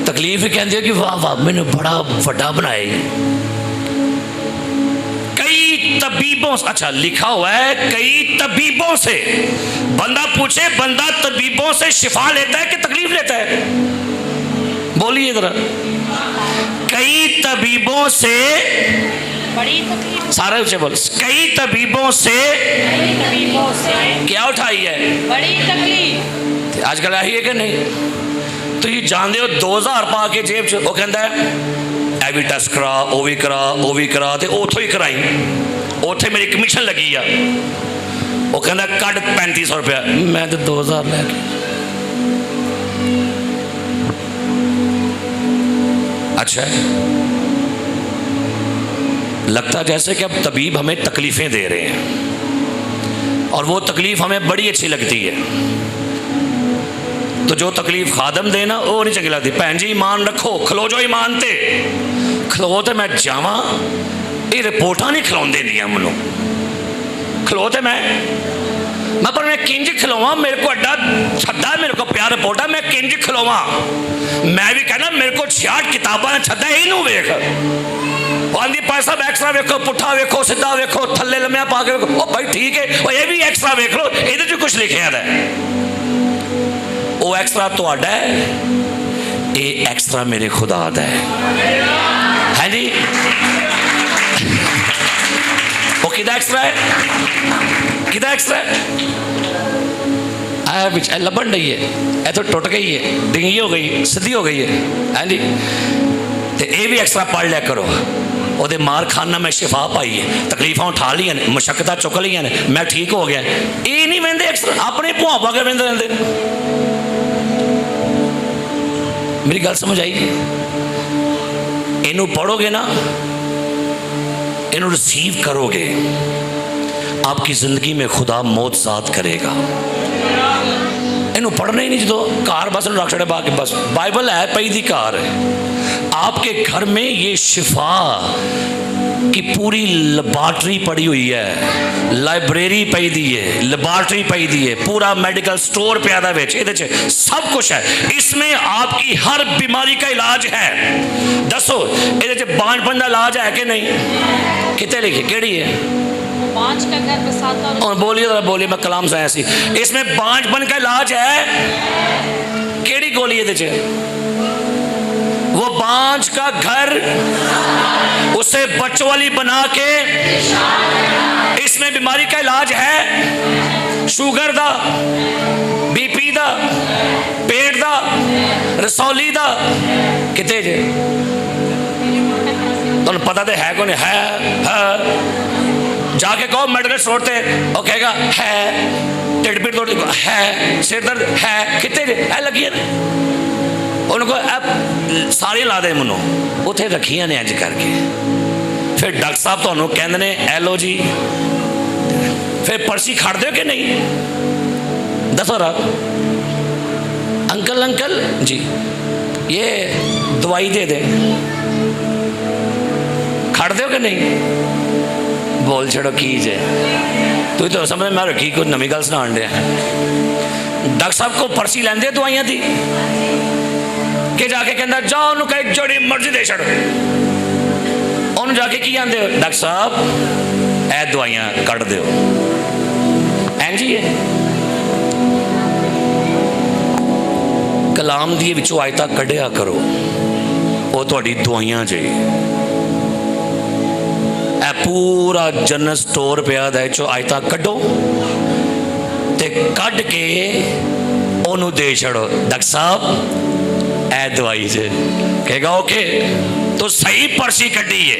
A: तकलीफ कहते हैं कि वाह वाह मैंने बड़ा वड्डा बनाया। कई तबीबों, अच्छा लिखा हुआ है कई तबीबों से, बंदा पूछे, बंदा तबीबों से शिफा लेता है कि तकलीफ लेता है? बोलिए जरा। कई तबीबों से,
B: बड़ी तकलीफ,
A: सारे उसे बोल, कई तबीबों से क्या उठाई है?
B: बड़ी तकलीफ।
A: आजकल आई है कि नहीं? तो ये जानते हो 2000 पा के जेब च, वो कहता है ए भी टेस्ट करा, वो भी करा, वो भी करा, तो उतों ही कराई, उथे मेरी कमीशन लगी आ, वो कहता कट 3500 रुपया, मैं तो 2000 लैके। अच्छा लगता जैसे कि अब तबीब हमें तकलीफें दे रहे हैं और वो तकलीफ हमें बड़ी अच्छी लगती है, तो जो तकलीफ खादम देना वो नहीं चंगी लगती। भैन जी ईमान रखो, खलो जो ईमान ते खलो, तो मैं जावा, ये रिपोर्टा नहीं खिलाते दियाँ मैनू, खलो तो मैं पर मैं किंज खिलवा, मेरे को अड्डा छद्दा, मेरे को प्यार रिपोर्टा, मैं किंज खिलवा, मैं भी कहना मेरे को 66 किताबा छद्दा, इनू वेख आंधी पैसा एक्स्ट्रा वेखो, पुट्ठा वेखो, सीधा वेखो, थले लम्या पा के वेखो, भाई ठीक है वो ये भी एक्स्ट्रा वेख लो, ये कुछ लिखे है, वो एक्स्ट्रा तो आडा है, ये एक्स्ट्रा मेरे खुदा दा है जी। वो किदा एक्स्ट्रा है, किदा एक्स्ट्रा है? आया बिच लबन रही है, ये तो टुट गई है, डिंगी हो गई, सीधी हो गई है जी। तो ये भी एक्स्ट्रा पढ़ लिया करो, ਉਹਦੇ मार खाना में शिफा पाई है, तकलीफा उठा लिया ने, मुशक्कतां चुक लिया ने, मैं ठीक हो गया, ये नहीं वेंदे एक्स्ट्रा, अपने भुआ के वेंदे रहंदे। मेरी गल समझ आई? इनू पढ़ोगे ना, इनू रिसीव करोगे, आपकी जिंदगी में खुदा मौजज़ात करेगा। इनू पढ़ना ही नहीं, जो कार बस रख छड़े बाकी बस बाइबल है पई दी कार है, आपके घर में ये शिफा कि पूरी लैबोरेटरी पड़ी हुई है, लाइब्रेरी पई दी है, लैबोरेटरी पई दी है, पूरा मेडिकल स्टोर पे आदा विच इहदे च सब कुछ है। इसमें आपकी हर बीमारी का इलाज है। दसो इहदे च बांझपन का इलाज है कि नहीं? कितने लिखी केड़ी है?
B: बांझ का घर बसाता
A: और बोलिए जरा, बोलिए, मैं कलाम से ऐसी। इसमें बांझपन का इलाज है। केड़ी गोली इहदे च? वो बांझ का घर उसे बचवाली बना के, इसमें बीमारी का इलाज है। शुगर दा, बीपी दा, पेट दा, रसौली दा, कितने जे तुहानू पता तो है कौन है? जाके कहो मेडिकल स्टोर ते, वो कहेगा है। ढिड पीड़ तो है, सिर दर्द है, कितने जे है लगी है। उनको अब सारी ला दे मनो उत्थे रखिया ने अज करके। फिर डॉक्टर साहब तो कहते ने एलो जी, फिर पर्ची खड़ दो कि नहीं? दसो रात अंकल अंकल जी ये दवाई दे दे, खड़ दो कि नहीं? बोल छड़ो की जे तू तो समझ मैं रखी कोई नवी गल सुना दे। डॉक्टर साहब को पर्ची लेंदे दवाइयां दी कि जाके कहता जाओ उन्होंने कहे जोड़ी मर्जी दे छड़ो। उन्होंने जाके की आंदे डॉक्टर साहब ए दवाइयां कट दो एंजी है। कलाम दी विचों आयता कढ़िया करो, वो तुहाडी दवाइयां जे। ए पूरा जनरल स्टोर पिया दा चो आयता कढ़ो ते कढ़ के ओनू दे छड़ो। डॉक्टर साहब ए दवाई से कहेगा ओके तो सही पर्ची कटी है।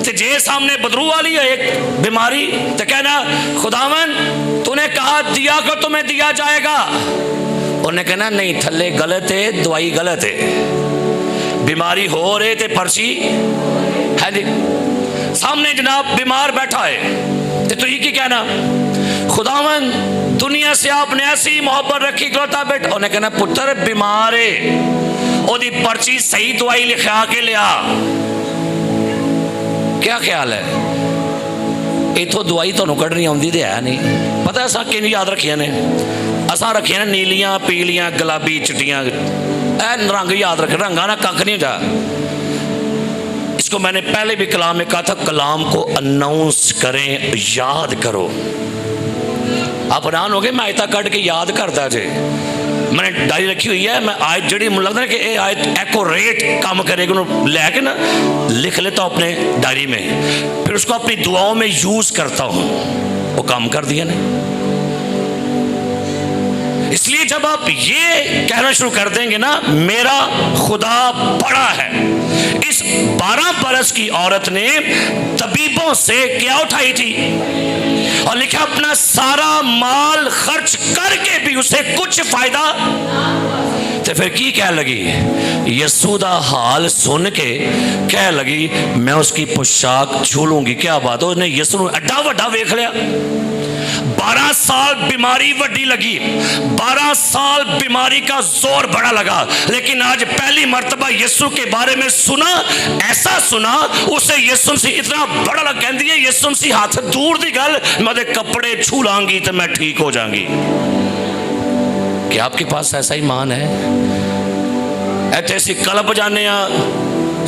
A: तो जे सामने बदरू वाली है एक बीमारी तो कहना खुदावन तूने कहा दिया को तुम्हें दिया जाएगा। उन्हें कहना नहीं थल्ले गलत है, दवाई गलत है। बीमारी हो रहे थे पर्ची है जी सामने जनाब बीमार बैठा है तो तुझी की कहना खुदावन दुनिया से आपने ऐसी मोहब्बत रखी इकलौता बेटा। उन्हें कहना पुत्र बीमार है, ओदी पर्ची सही दवाई लिखा के लिया। क्या ख्याल है? इथों दवाई तुहानू कढ़नी आउंदी ते है नहीं। पता असा किन याद रखिया ने? असा रखिया ने नीलियां पीलियां गुलाबी चिट्टियां, ऐ रंग याद रखे। रंगा ना कख नहीं जा। इसको मैंने पहले भी कलाम में कहा था, कलाम को अनाउंस करें, याद करो। आप हैरान हो गए मैं आयता कट के याद करता जे। मैंने डायरी रखी हुई है, मैं आयत जड़ी मुझे लगता है कि ये आयत एक्यूरेट काम करेगी, लैके ना लिख लेता हूँ अपने डायरी में, फिर उसको अपनी दुआओं में यूज करता हूँ। वो काम कर दिया नहीं। इसलिए जब आप ये कहना शुरू कर देंगे ना मेरा खुदा बड़ा है। इस 12 बरस की औरत ने तबीबों से क्या उठाई थी और लिखा अपना सारा माल खर्च करके भी उसे कुछ फायदा। तो फिर की कह लगी? यीशु दा हाल सुन के कह लगी मैं उसकी पोशाक छू लूंगी। क्या बात है, उसने यीशु को एडा वड्डा वेख लिया। 12 साल बीमारी वड्डी लगी, 12 साल बीमारी का जोर बड़ा लगा, लेकिन आज पहली मर्तबा यीशु के बारे में सुना, ऐसा सुना उसे यीशु से इतना बड़ा लग। कहती है यीशु से हाथ दूर दी गल मैं कपड़े छू लांगी तो मैं ठीक हो जाऊंगी। क्या आपके पास ऐसा ईमान है? ऐसे कल्प जाने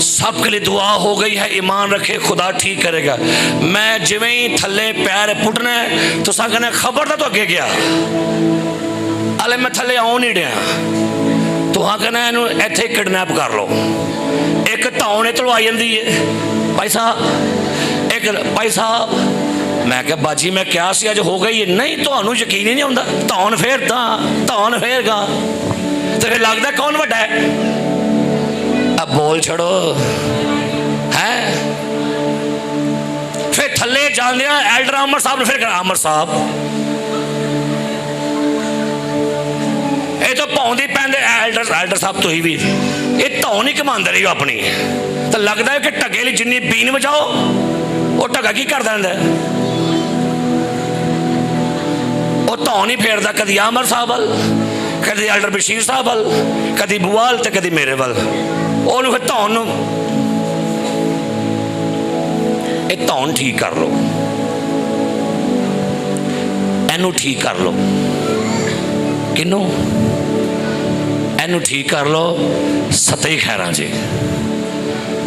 A: सबके लिए दुआ हो गई है, ईमान रखे खुदा ठीक करेगा। मैं जिवें ही थले पैर पुटना है तो कहना खबर था तो अगे गया अले मैं थले आउ नहीं दिया तो हाँ कहना इनू इत्थे किडनैप कर लो। एक धौन इधरों आ जाती है भाई साहब, एक भाई साहब मैं क्या बाजी मैं क्या सी अज हो गई है? नहीं तो यकीन ही नहीं आता। धौन फेर धौन फेर गा तो फिर लगता कौन वड्डा है? अब बोल छड़ो है। फिर थले जाने एल्डर अमर साहब ने फिर कहा अमर साहब ये तो पौंदी पैंदे एल्डर साहब तुम भी ये धौन ही कमांदे रही हो अपनी। तो लगता है कि ढगे लिए जिन्नी बीन बजाओ वो ढगा की कर देंदा वो धौन ही फेरदा कदी अमर साहब वाल, कदी एल्डर बशीर साहब वाल, कदी बुआल तो कदी मेरे वाल। फिर धौन ये धौन ठीक कर लो, एनू ठीक कर लो, किनू एनू ठीक कर लो, सतई खैरा जी।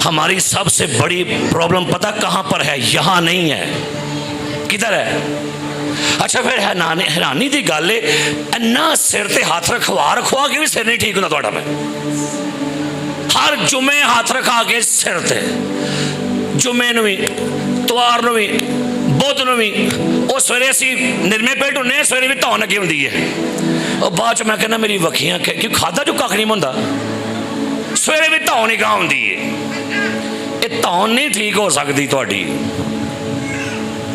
A: हमारी सबसे बड़ी प्रॉब्लम पता कहाँ पर है? यहाँ नहीं है, किधर है? अच्छा फिर हैरानी की गल है, इन्ना सिर ते हाथ रखवा के भी सिर नहीं ठीक होता थोड़ा। मैं हर जुमे हाथ रखा के सिर ते, जुमे नूं भी, तवार नूं भी, बुध नूं भी, वो सवेरे असी निरमे पेट होने, सवेरे भी धौन अगे होंदी है, और बाद मैं कहना मेरी वखियां क्यों खादा जो कख नहीं होंदा, सवेरे भी धौन ही गां होंदी है। ये धौन नहीं ठीक हो सकती थोड़ी।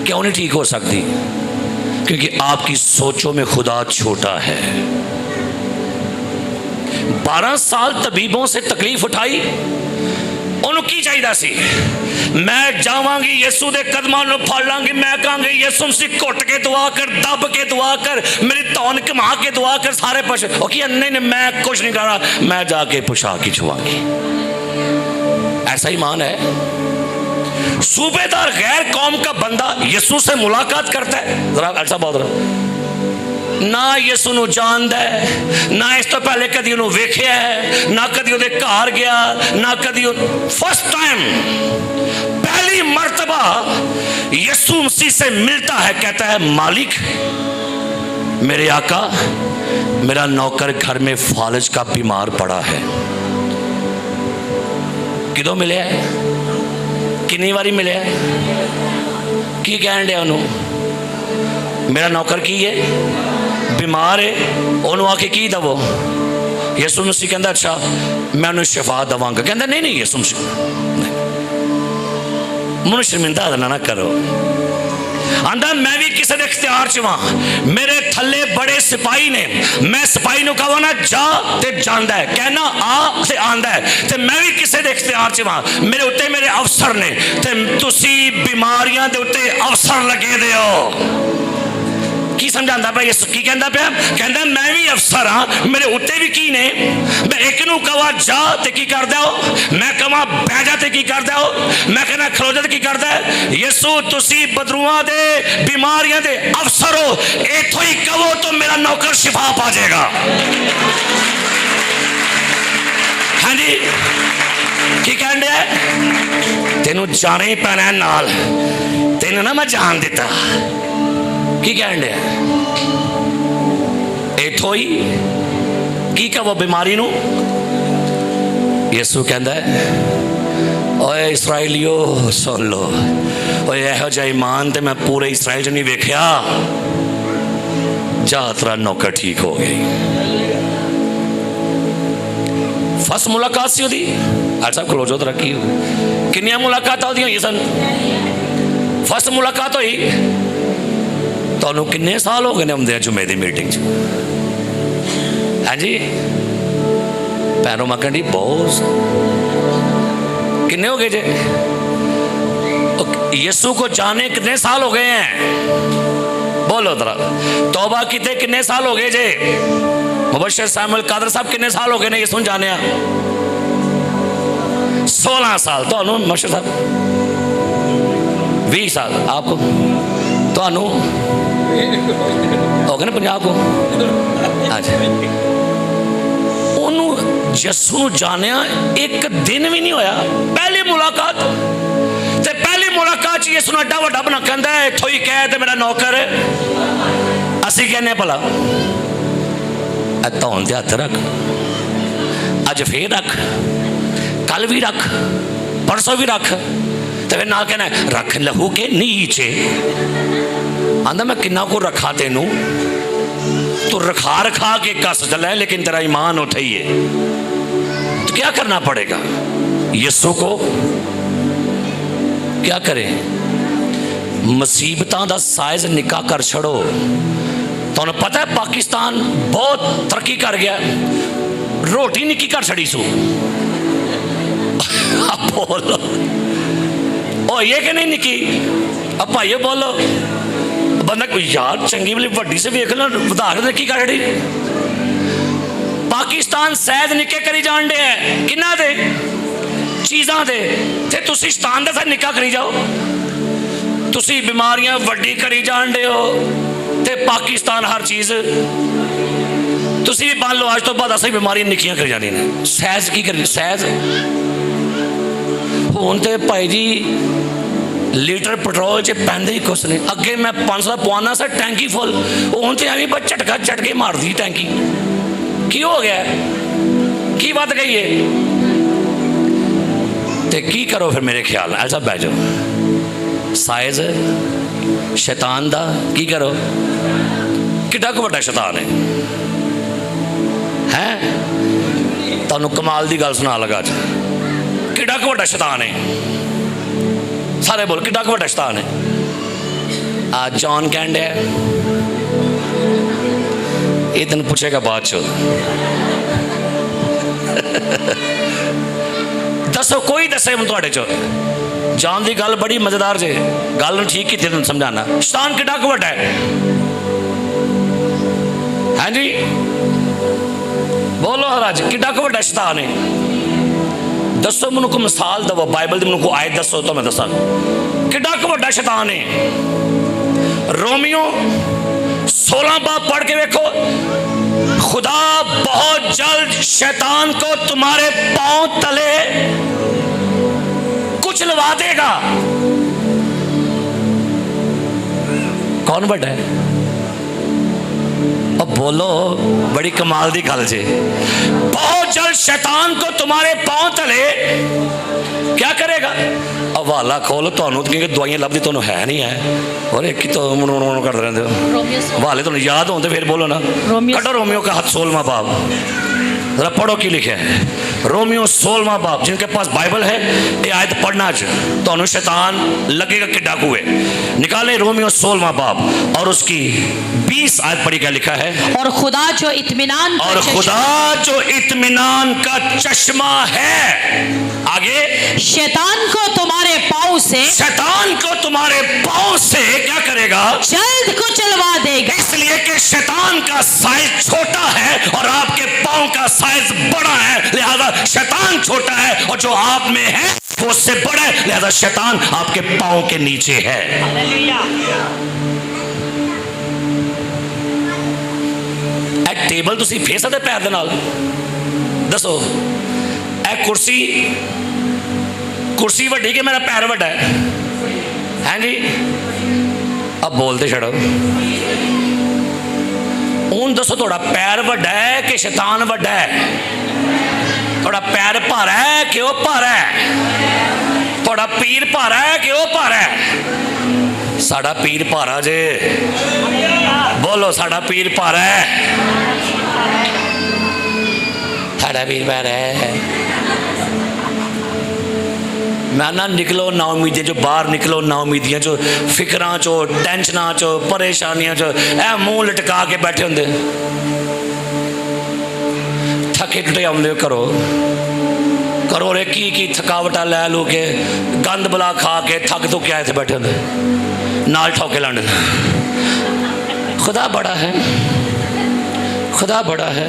A: क्यों नहीं ठीक हो सकती? क्योंकि आपकी सोचों में खुदा छोटा है। 12 साल तबीबों से तकलीफ उठाई, उन्होंने की चाहिए सी? मैं जावांगी यीशु दे कदमां नूं फड़ लांगी, मैं कहांगी यीशु मसीह घुट के दुआ कर, दब के दुआ कर, मेरी धौन घुमा के दुआ कर, सारे पश नहीं, मैं कुछ नहीं करना, मैं जाके पोशाक ही छुआंगी। ऐसा ईमान है। सूबेदार गैर कौम का बंदा यीशु से मुलाकात करता है, जरा ऐसा बोल रहा ना यीशु नूं जानदा है, ना इस तो पहले कदी उन्होंने वेख्या है, ना कदी उहदे घर गया, ना कदी फर्स्ट टाइम पहली मर्तबा यीशु मसीह से मिलता है, कहता है मालिक मेरे आका, मेरा नौकर घर में फालज का बीमार पड़ा है। किदों मिले है? कितनी बारी मिले है? की कहन दिया उन्होंने? मेरा नौकर की है बीमार है, उन्होंने आके की दवो? यीशु मसीह कहता अच्छा मैं उन्हें शिफा दवांगा। कहता नहीं यीशु मसीह मुझे शर्मिंदा ना करो। आंदा मैं भी किसी के इख्तियार च वहां, मेरे थले बड़े सिपाही ने, मैं सिपाही नूं कहां ना जा ते जांदा है, कहना आ ते आंदा है, ते मैं भी किसी के इख्तियार च वहां, मेरे उत्ते मेरे अफसर ने, ते तुसी बीमारियां दे उत्ते अफसर लगे दे हो। की समझाता पाया यीशु? की कहता पाया? कहता मैं भी अफसर हाँ, मेरे उत्ते भी की ने, मैं एक नूं कहा जा ते की करदा हो, मैं कहा बह जा ते की करदा हो, मैं कहना खलो जा ते की करदा है। यीशु तुसी बदरूआं दे बीमारियां दे अफसर हो, इथों ही कहो तो मेरा नौकर शिफा पा जाएगा। हाँ जी, की कहन दिया? तेनू जाना ही पैना है नाल, तेनू ना मैं जान दिता। की कहन दिया? इथों ही की कहो बीमारी नू? यीशु कहता है ओए इसराइलियो सुन लो, ओए यहो जिहा ईमान ते मैं पूरे इसराइल च नहीं वेख्या। जा तेरा नौकर ठीक हो गई। फर्स्ट मुलाकात सी ओदी। अच्छा खलोजो तो रखी किन्निया मुलाकात होई सन? फर्स्ट मुलाकात हुई तो किन्ने साल हो गए ने आंदे जुमे की मीटिंग? हाँ जी पैरों मकन दी बहुत किन्ने हो गए जे? यीशु को जाने कितने साल हो गए हैं? बोलो जरा। तौबा किते कितने साल हो गए जे? मुबश्शिर सामुएल कादर साहब कितने साल हो गए ने यीशु जाने? 16 साल। तो मुबश्शिर साहब 20 साल। आपको तो हो गए ना 50 को? अच्छा यीशु जानिया एक दिन भी नहीं होया, पहली मुलाकात। ते पहली मुलाकात यीशु ने एडा वड्डा बना कहंदा है इथों ही कह ते मेरा नौकर। असी कहने भला धौन ते हथ रख, अज फिर रख, कल भी रख, परसों भी रख, तो फिर ना कहना रख लहू के नीचे। आंदा मैं किन्ना को रखा तेनू, तो रखा रखा के कस चला, लेकिन तेरा ईमान उठा ही है। तो क्या करना पड़ेगा? यीशु को क्या करें? मुसीबतां दा साइज निका कर छड़ो। तो पता है पाकिस्तान बहुत तरक्की कर गया, रोटी निकी कर छड़ी सू। बोलो ओ ये कि नहीं निकी? अब भाई बोलो बंदा कोई यार चंगी वाली वड्डी से वेख लो वधा के की कर छड़ी। पाकिस्तान सैद निके करी जान दे है किन्ना दे चीज़ां दे, ते तुसी शैतान दे साथ निका करी जाओ। तुसी बीमारियां वड्डी करी जान दे हो ते पाकिस्तान हर चीज़ तुसी भी मान लो आज तो बाद असली बीमारियां निक्कियां करी जानी ने। सैज की करी सैज हुण ते भाई जी लीटर पेट्रोल च पैंदे ही कुछ नहीं। अगे मैं 500 पवाना सा टैंकी फुल, हुण ते एवं बस झटका झटके मारदी टैंकी। की हो गया, की वध गई है ते की करो फिर मेरे ख्याल ऐसा बह जाओ। साइज शैतान दा की करो, किड्डा क वड्डा शैतान है तुहानू कमाल दी गल सुना लगा अज। किड्डा क वड्डा शैतान है, सारे बोल किड्डा क वड्डा शैतान है। आज जॉन कहन डे ये तेन पूछेगा बाद चो। दसो कोई दसे मैं थोड़े चो जान की गल बड़ी मजेदार जे, गल ठीक की तुम समझाना। शैतान किड्डा क वड्डा है, हाँ जी बोलो हराज किड्डा क वड्डा शैतान है। दसो मैनू को मिसाल दवो बाइबल मैनू को आयत दसो तो मैं दसा किड्डा क वड्डा शैतान है। रोमियो 16 बाब पढ़ के देखो, खुदा बहुत जल्द शैतान को तुम्हारे पांव तले कुचलवा देगा। कौन बड़ा है? अब बोलो बड़ी कमाल दी गल जे। बहुत जल्द शैतान को तुम्हारे पांव तले क्या करेगा? हवाला खोलो तो दवाइयां लभदी तो है नहीं है और एक ही तो करते रहते हो हवाले तो याद होते फिर बोलो ना। कटो रोमियो का हाथ 16वां बाब जरा पढ़ो की लिखे है। रोमियो 16वां बाब, जिनके पास बाइबल है ये आयत पढ़ना तो शैतान लगेगा कि डाकू है। निकाले रोमियो 16वां बाब और उसकी 20 आयत पढ़ी, क्या लिखा है? और खुदा जो इत्मीनान का चश्मा है, आगे शैतान को तुम्हारे पांव से क्या करेगा? जल्द कुचलवा देगा। इसलिए कि शैतान का साइज छोटा है और आपके पांव का साइज बड़ा है, लिहाजा शैतान छोटा है और जो आप में है वो उससे बड़ा है, लिहाजा शैतान आपके पांव के नीचे है। एक टेबल तुसी फेर सकते पैर दे नाल? दसो एक कुर्सी वड्डी कि मेरा पैर वड्डा है जी? अब बोलते छड़ो हूँ दसो थोड़ा पैर वड्डा है कि शैतान वड्डा है? थोड़ा पैर भारा है कि वह भारा है? थोड़ा पीर भारा है कि वह भारा है? साड़ा पीर भारा जे, बोलो साड़ा पीर भारा है, साड़ा पीर भारा है। मैं ना निकलो ना उम्मीदियां जो बाहर निकलो, ना उम्मीदियां जो फिक्रां चो, टेंशनां चो, परेशानियां चो ऐ मुंह लटका के बैठे होंदे, थके टुटे आउंदे करो रे की थकावटा लै लू के गंद बला खा के थक तो क्या इतने बैठे होंदे नाल ठोके लाने। खुदा बड़ा है, खुदा बड़ा है,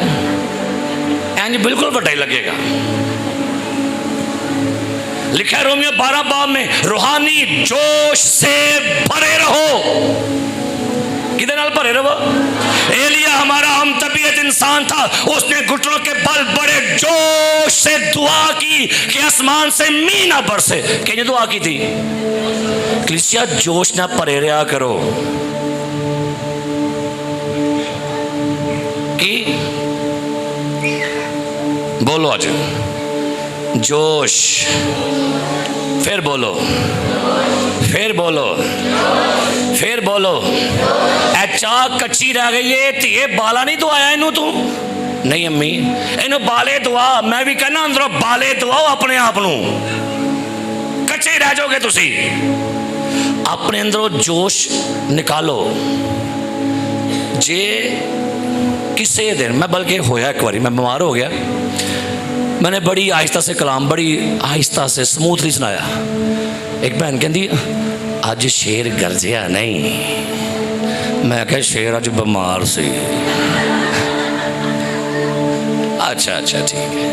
A: इंज बिल्कुल बड़ा ही लगेगा। लिखा है रोमियो 12 बाब में, रूहानी जोश से भरे रहो। किधर नाल भरे रहो? एलिया हमारा हम तबीयत इंसान था, उसने घुटनों के बल बड़े जोश से दुआ की कि आसमान से मींह ना बरसे। क्या दुआ की थी? कलीसिया जोश ना भरे रहा करो कि बोलो आज जोश, फिर बोलो, फिर बोलो, फिर बोलो। ए चाह कच्ची रह गई है, धीए बाला नहीं दुआया इनू तू? नहीं अम्मी इनू बाले दुआ। मैं भी कहना अंदरों बाले दुआओ अपने आप नू, कच्चे रह जाओगे तुसी। अपने अंदरों जोश निकालो। जे किसी दिन मैं बल्कि होया एक बारी मैं बीमार हो गया, मैंने बड़ी आहिस्ता से कलाम बड़ी आहिस्ता से स्मूथली सुनाया। एक बहन कहती अज शेर गरजिया नहीं, मैं क्या शेर अज बीमार सी। अच्छा अच्छा ठीक है।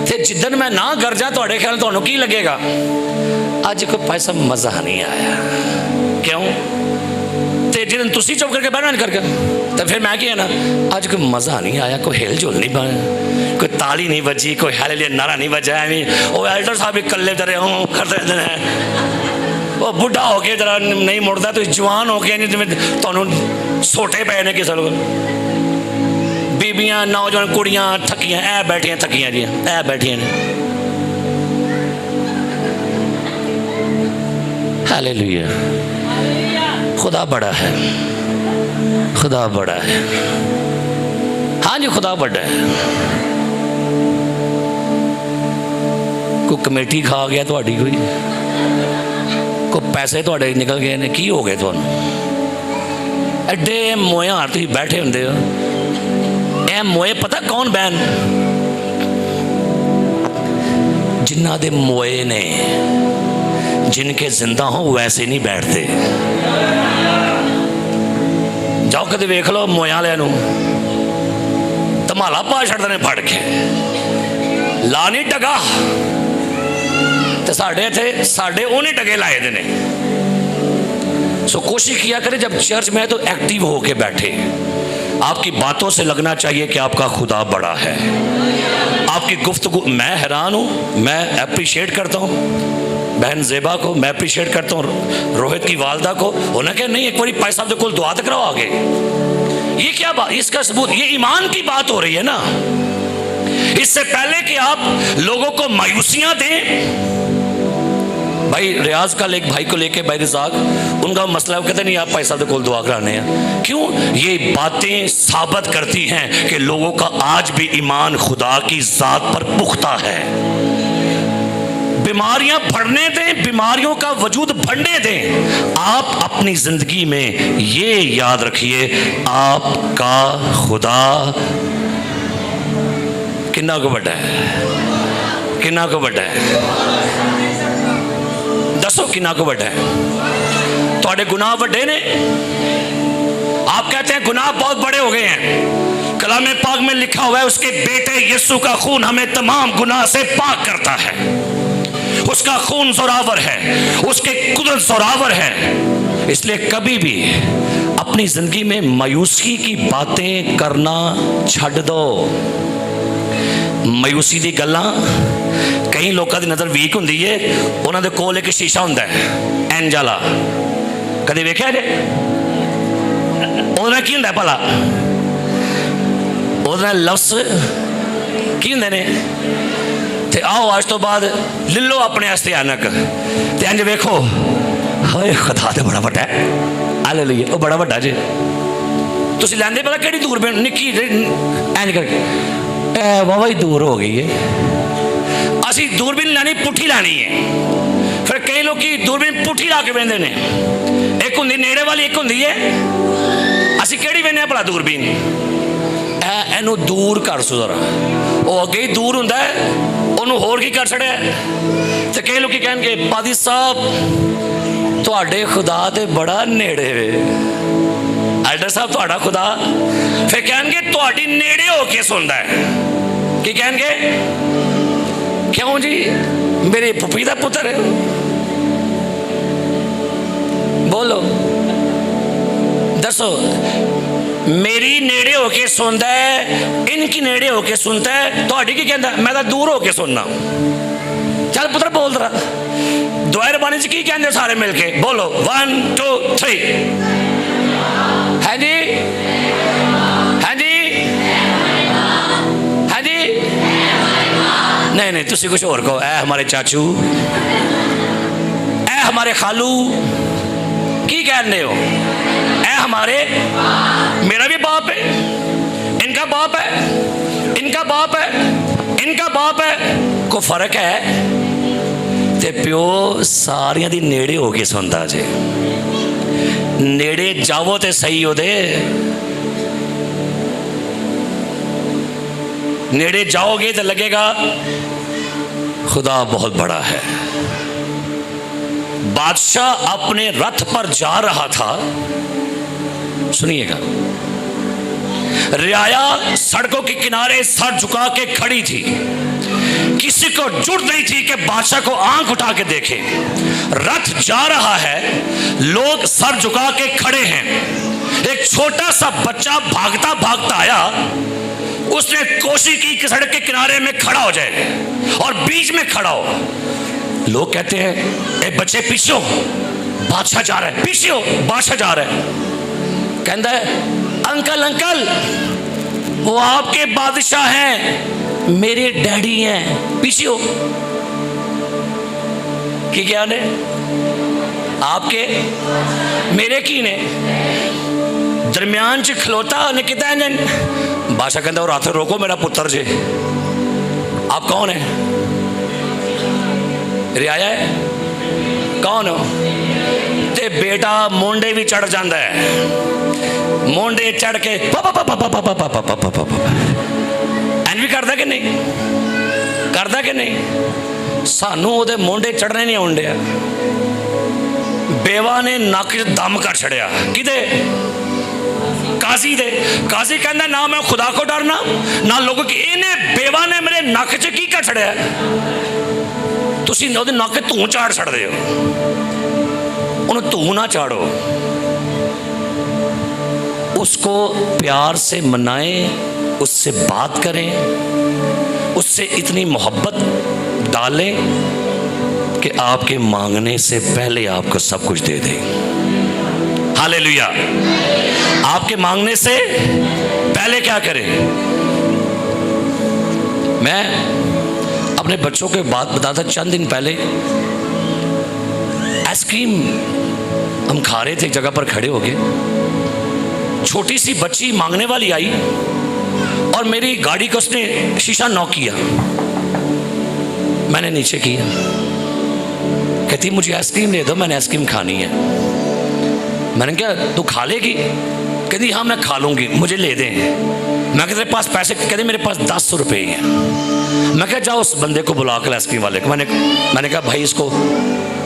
A: ਤੇ ਜਿੱਦਣ ਮੈਂ ਨਾ ਕਰ ਜਾ ਤੁਹਾਡੇ ਖਿਆਲ ਤੁਹਾਨੂੰ ਕੀ ਲੱਗੇਗਾ? ਅੱਜ ਕੋਈ ਪੈਸਾ ਮਜ਼ਾ ਨਹੀਂ ਆਇਆ। ਕਿਉਂ? ਤੇ ਜਿੱਦਣ ਤੁਸੀਂ ਚੁੱਪ ਕਰਕੇ ਬਹਿਣਾ ਨਹੀਂ ਕਰਕੇ ਤਾਂ ਫਿਰ ਮੈਂ ਕੀ ਹੈ ਨਾ, ਅੱਜ ਕੋਈ ਮਜ਼ਾ ਨਹੀਂ ਆਇਆ, ਕੋਈ ਹਿਲ ਜੁਲ ਨਹੀਂ ਬਣਿਆ, ਕੋਈ ਤਾਲੀ नहीं बजी, कोई हालेलुया नारा नहीं बजा। वो एल्डर साहब भी कल्ले तरह हों करते रहते हैं। वो बुढ़ा हो के जरा नहीं मुड़ता, तो जवान हो के जिवें तुहानूं सोटे पे ने किसी लोग बीबियां नौजवान कुड़ियां थकियां ऐ बैठियां थकियां जी ऐ बैठियां ने। हालेलुया। खुदा बड़ा है, खुदा बड़ा है। हाँ जी खुदा बड़ा है। कोई कमेटी खा गया थोड़ी, कोई पैसे थोड़े निकल गए ने, की हो गए तुहानूं? एडे मोए हार तुसीं बैठे हुंदे हो। ए मोए पता कौन बैन? जिन्हां दे मोए ने, जिनके जिंदा हो वैसे नहीं बैठते। जाओ कदे वेख लो मोया वालियां नूं, धमाला पा छड्डदे ने फड़ के, ला नहीं टगा तो साढ़े इत्थे साढ़े उन्हें टगे लाए देने। सो कोशिश किया करें जब चर्च में है तो एक्टिव होके बैठे। आपकी बातों से लगना चाहिए कि आपका खुदा बड़ा है। आपकी गुफ्तगू, मैं हैरान हूँ, मैं अप्रिशिएट करता हूँ बहन जेबा को, मैं अप्रिशिएट करता हूँ रोहित की वालदा को। उन्हें क्या नहीं एक बार भाई साहब को दुआ तक कराओ आगे। ये क्या बात, इसका सबूत, ये ईमान की बात हो रही है ना। इससे पहले कि आप लोगों को मायूसियां दें, भाई रियाज कल एक भाई को लेके भाई रिजाक, उनका मसला, वो कहते नहीं आप भाई साहब को दुआ कराने हैं। क्यों? ये बातें साबित करती हैं कि लोगों का आज भी ईमान खुदा की जात पर पुख्ता है। बीमारियां बढ़ने दें, बीमारियों का वजूद बढ़ने दें, आप अपनी जिंदगी में ये याद रखिए, आपका खुदा किन्ना को बड़ा है, किन्ना को बड़ा है। दसो किन्ना को बड़ा है? थोड़े गुनाह बड़े ने। आप कहते हैं गुनाह बहुत बड़े हो गए हैं। कलाम पाक में लिखा हुआ है उसके बेटे यीशु का खून हमें तमाम गुनाह से पाक करता है। उसका खून जोरावर है, उसके कुदरत जोरावर है। इसलिए कभी भी अपनी जिंदगी में मायूसी की बातें करना छੱਡ दो। मायूसी दी गल्लां, कई लोगों की नज़र वीक होंदी है, उन्होंने कोल एक शीशा होंदा है इंज वाला, कदे वेख्या जे? उहदे की होंदा भला? उहदे लफ्ज़ की होंदे ने? ते आओ आज तो बाद ले लो अपने आस्ते ऐनक ते इंज वेखो, हाय खुदा ते बड़ा वड्डा है, हालेलुया, वो बड़ा वड्डा जे। तुसीं लैंदे पता किहड़ी दूरबीन निक्की इंज करके, वाह ही दूर हो गई है। असी दूरबीन लानी पुठी लानी है। फिर कई लोग की दूरबीन पुठी ला के वेंदे ने, एक हुंदी नेड़े वाली, एक हुंदी है। असी केड़ी वेंदे भला दूरबीन? एनू दूर कर सो जरा, वो अगे ही दूर हुंदा है, उन्होंने होर की कर छड़िया। तो कई लोग कहणगे पादी साहब तुहाडे खुदा ते बड़ा नेड़े वे। एल्डर साहब तुहाडा खुदा, फिर कहणगे तुहाडी नेड़े होके सुनदा है। की कहणगे? क्यों जी? मेरे पुपी दा पुत्र है। बोलो दसो, मेरी नेड़े होके सुनता है, इनकी नेड़े होके सुनता है, तुहाडी की कहंदा? मैं तो दूर होके सुनना। चल पुत्र बोल रहा, दुआर बाणी च की कहंदे सारे मिलके? बोलो 1 2 3। हाँ जी, हाँ जी, हाँ जी। नहीं नहीं, तुसी कुछ और कहो। ऐ हमारे चाचू, ऐ हमारे खालू, की कहने हो? ऐ हमारे, मेरा भी बाप है, इनका बाप है, इनका बाप है, इनका बाप है। को फर्क है? ते प्यो सारियां दी नेड़े हो के सुनता जे। नेड़े जावो ते सही हो दे, नेड़े जाओगे तो लगेगा खुदा बहुत बड़ा है। बादशाह अपने रथ पर जा रहा था, सुनिएगा, रियाया सड़कों के किनारे सर झुका के खड़ी थी। किसी को जुड़ नहीं थी कि बादशाह को आंख उठा के देखे। रथ जा रहा है, लोग सर झुका के खड़े हैं। एक छोटा सा बच्चा भागता भागता आया, उसने कोशिश की कि सड़क के किनारे में खड़ा हो जाए और बीच में खड़ा हो। लोग कहते हैं ए बच्चे पीछे हो, बादशाह जा रहा है, पीछे हो, बादशाह जा रहा है। कहता है अंकल अंकल वो आपके बादशाह हैं, मेरे डैडी हैं, पीछे हो। कि क्या ने आपके मेरे की ने दरम्यान च खलोता ने किता है। बादशाह कहता और हाथ रोको मेरा पुत्र जे, आप कौन है? रियाया है, कौन हो? ते बेटा मोंडे भी चढ़ जाता है, मोंडे चढ़ के पापा पापा पापा पापा पापा पापा पापा एन भी करता कि नहीं, करता कि नहीं? सानू ओदे मोंडे चढ़ने नहीं आउंदे। बेवा ने नक च दम कर छड़िया, किदे? काजी दे। काजी कहना ना मैं खुदा को डरना ना लोगों की, इन्हें बेवा ने मेरे नक च की कर छड़िया, तुसी ओदे नक धूं चाड़ छड़दे हो, उन्हें धूं ना चाड़ो। उसको प्यार से मनाएं, उससे बात करें, उससे इतनी मोहब्बत डालें कि आपके मांगने से पहले आपको सब कुछ दे दे। हालेलुया। आपके मांगने से पहले क्या करें? मैं अपने बच्चों को बात बताता, चंद दिन पहले आइसक्रीम हम खा रहे थे, एक जगह पर खड़े हो गए, छोटी सी बच्ची मांगने वाली आई और मेरी गाड़ी को उसने शीशा नॉक किया, मैंने नीचे किया, कहती मुझे आइसक्रीम दे दो, मैंने आइसक्रीम खानी है। मैंने कहा तू खा लेगी? कहती हाँ मैं खा लूँगी, मुझे ले दें। मैं कहते पास पैसे? कहते मेरे पास 10 रुपये हैं। मैं कहा जाओ उस बंदे को बुला कर आइसक्रीम वाले को। मैंने कहा भाई इसको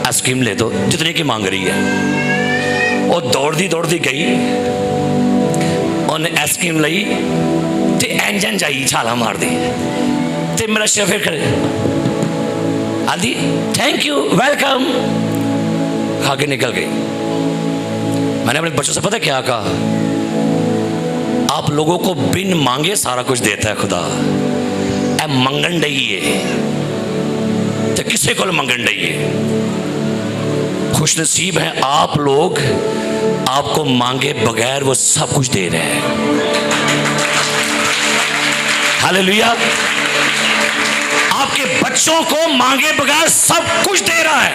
A: आइसक्रीम ले दो जितने की मांग रही है। वो दौड़ती गई, उन्हें आइसक्रीम ली तो इंजन जाई छाला मार दी, तो मेरा शेफर करे आदि थैंक यू वेलकम, खा के निकल गई। मैंने अपने बच्चों से पता क्या कहा, आप लोगों को बिन मांगे सारा कुछ देता है खुदा। ए मंगन डईए तो किसी को मंगन डईए। खुशनसीब है आप लोग, आपको मांगे बगैर वो सब कुछ दे रहे हैं। हालेलुया। आपके बच्चों को मांगे बगैर सब कुछ दे रहा है।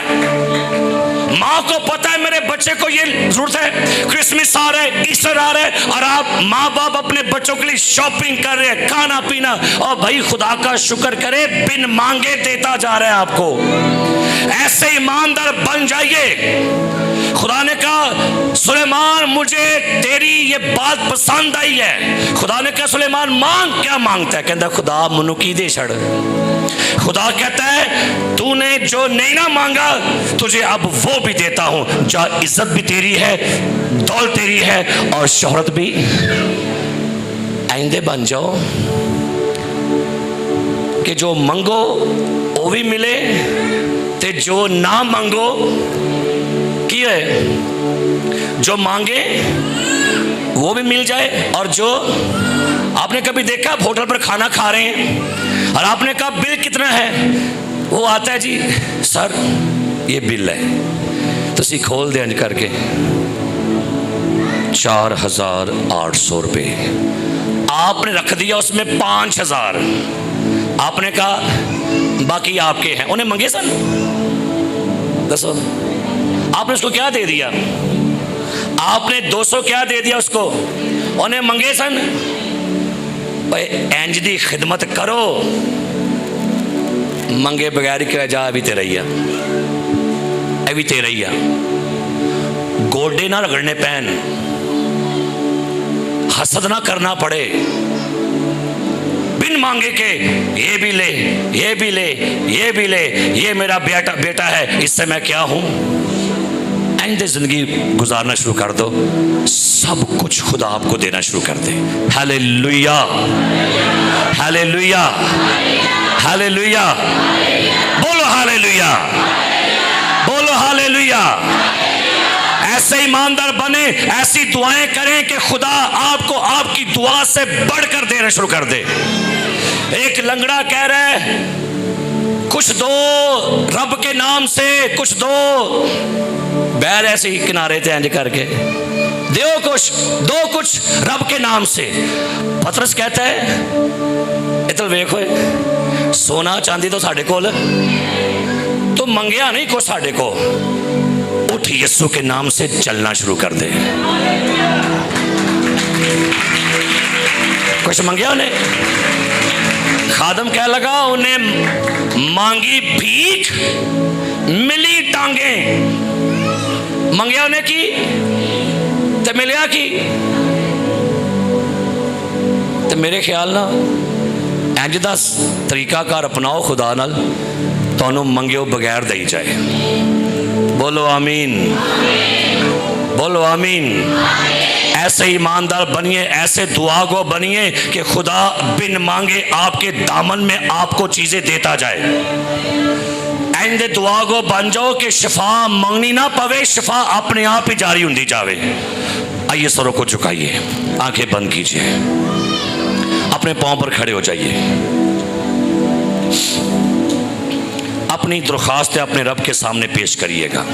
A: माँ को पता है मेरे बच्चे को ये जरूरत है, क्रिसमस आ रहा है, ईस्टर आ रहा है, और आप माँ बाप अपने बच्चों के लिए शॉपिंग कर रहे हैं, खाना पीना, और भाई खुदा का शुक्र करे बिन मांगे देता जा रहा है आपको। ऐसे ईमानदार बन जाइए। खुदा ने कहा सुलेमान मुझे तेरी ये बात पसंद आई है। खुदा ने कहा सुलेमान मांग, क्या मांगता है? कहता खुदा मनु की दे छड़। खुदा कहता है तूने जो नहीं ना मांगा तुझे अब वो भी देता हूं, जा इज्जत भी तेरी है, दौलत तेरी है, और शोहरत भी। आइंदे बन जाओ कि जो मंगो वो भी मिले, ते जो ना मांगो की है, जो मांगे वो भी मिल जाए। और जो आपने कभी देखा आप होटल पर खाना खा रहे हैं और आपने कहा बिल कितना है, वो आता है जी सर ये बिल है, तो सी खोल दे करके 4,800 रुपये आपने रख दिया, उसमें 5,000 आपने कहा बाकी आपके हैं। उन्हें मंगे सन, दसो आपने उसको क्या दे दिया? आपने 200 क्या दे दिया उसको? उन्हें मंगे सन। भाई इंज दी खिदमत करो, मंगे बगैर क्या जा भी तेरा ही है, भी तेरा ही है। गोडे ना रगड़ने पैन, हसद ना करना पड़े, बिन मांगे के ये भी ले, ये भी ले, ये भी ले, ये मेरा बेटा है, इससे मैं क्या हूं? इंज जिंदगी गुजारना शुरू कर दो, सब कुछ खुदा आपको देना शुरू कर दे। हालेलुया, हालेलुया, हालेलुया, बोलो हालेलुया, बोलो हालेलुया। ऐसे ईमानदार बने, ऐसी दुआएं करें कि खुदा आपको आपकी दुआ से बढ़कर देना शुरू कर दे। एक लंगड़ा कह रहा है कुछ दो रब के नाम से, कुछ दो। बैर ऐसे ही किनारे थे इंज करके, दो कुछ, दो कुछ रब के नाम से। पतरस कहता है इधर वेखो, सोना चांदी तो साढ़े कोल, तो मंगया नहीं कुछ साढ़े को। उठ यीशु के नाम से चलना शुरू कर दे। कुछ मंगया उन्हें, खादम कह लगा उन्हें मांगी भीख मिली टांगे। मंगया उन्हें की ते मिलया की। तो मेरे ख्याल ना इंज दा तरीकाकार अपनाओ खुदा नाल, तुहानू मंगियो बगैर दई जाए। बोलो आमीन, बोलो आमीन। ऐसे ईमानदार बनिए, ऐसे दुआ गो बनिए कि खुदा बिन मांगे आपके दामन में आपको चीजें देता जाए। ऐसे दुआ गो बन जाओ कि शिफा मांगनी ना पवे, शिफा अपने आप ही जारी होती जावे। आइए सरों को झुकाइए, आंखें बंद कीजिए, अपने पांव पर खड़े हो जाइए। अपनी दरख्वास्त अपने रब के सामने पेश करिएगा।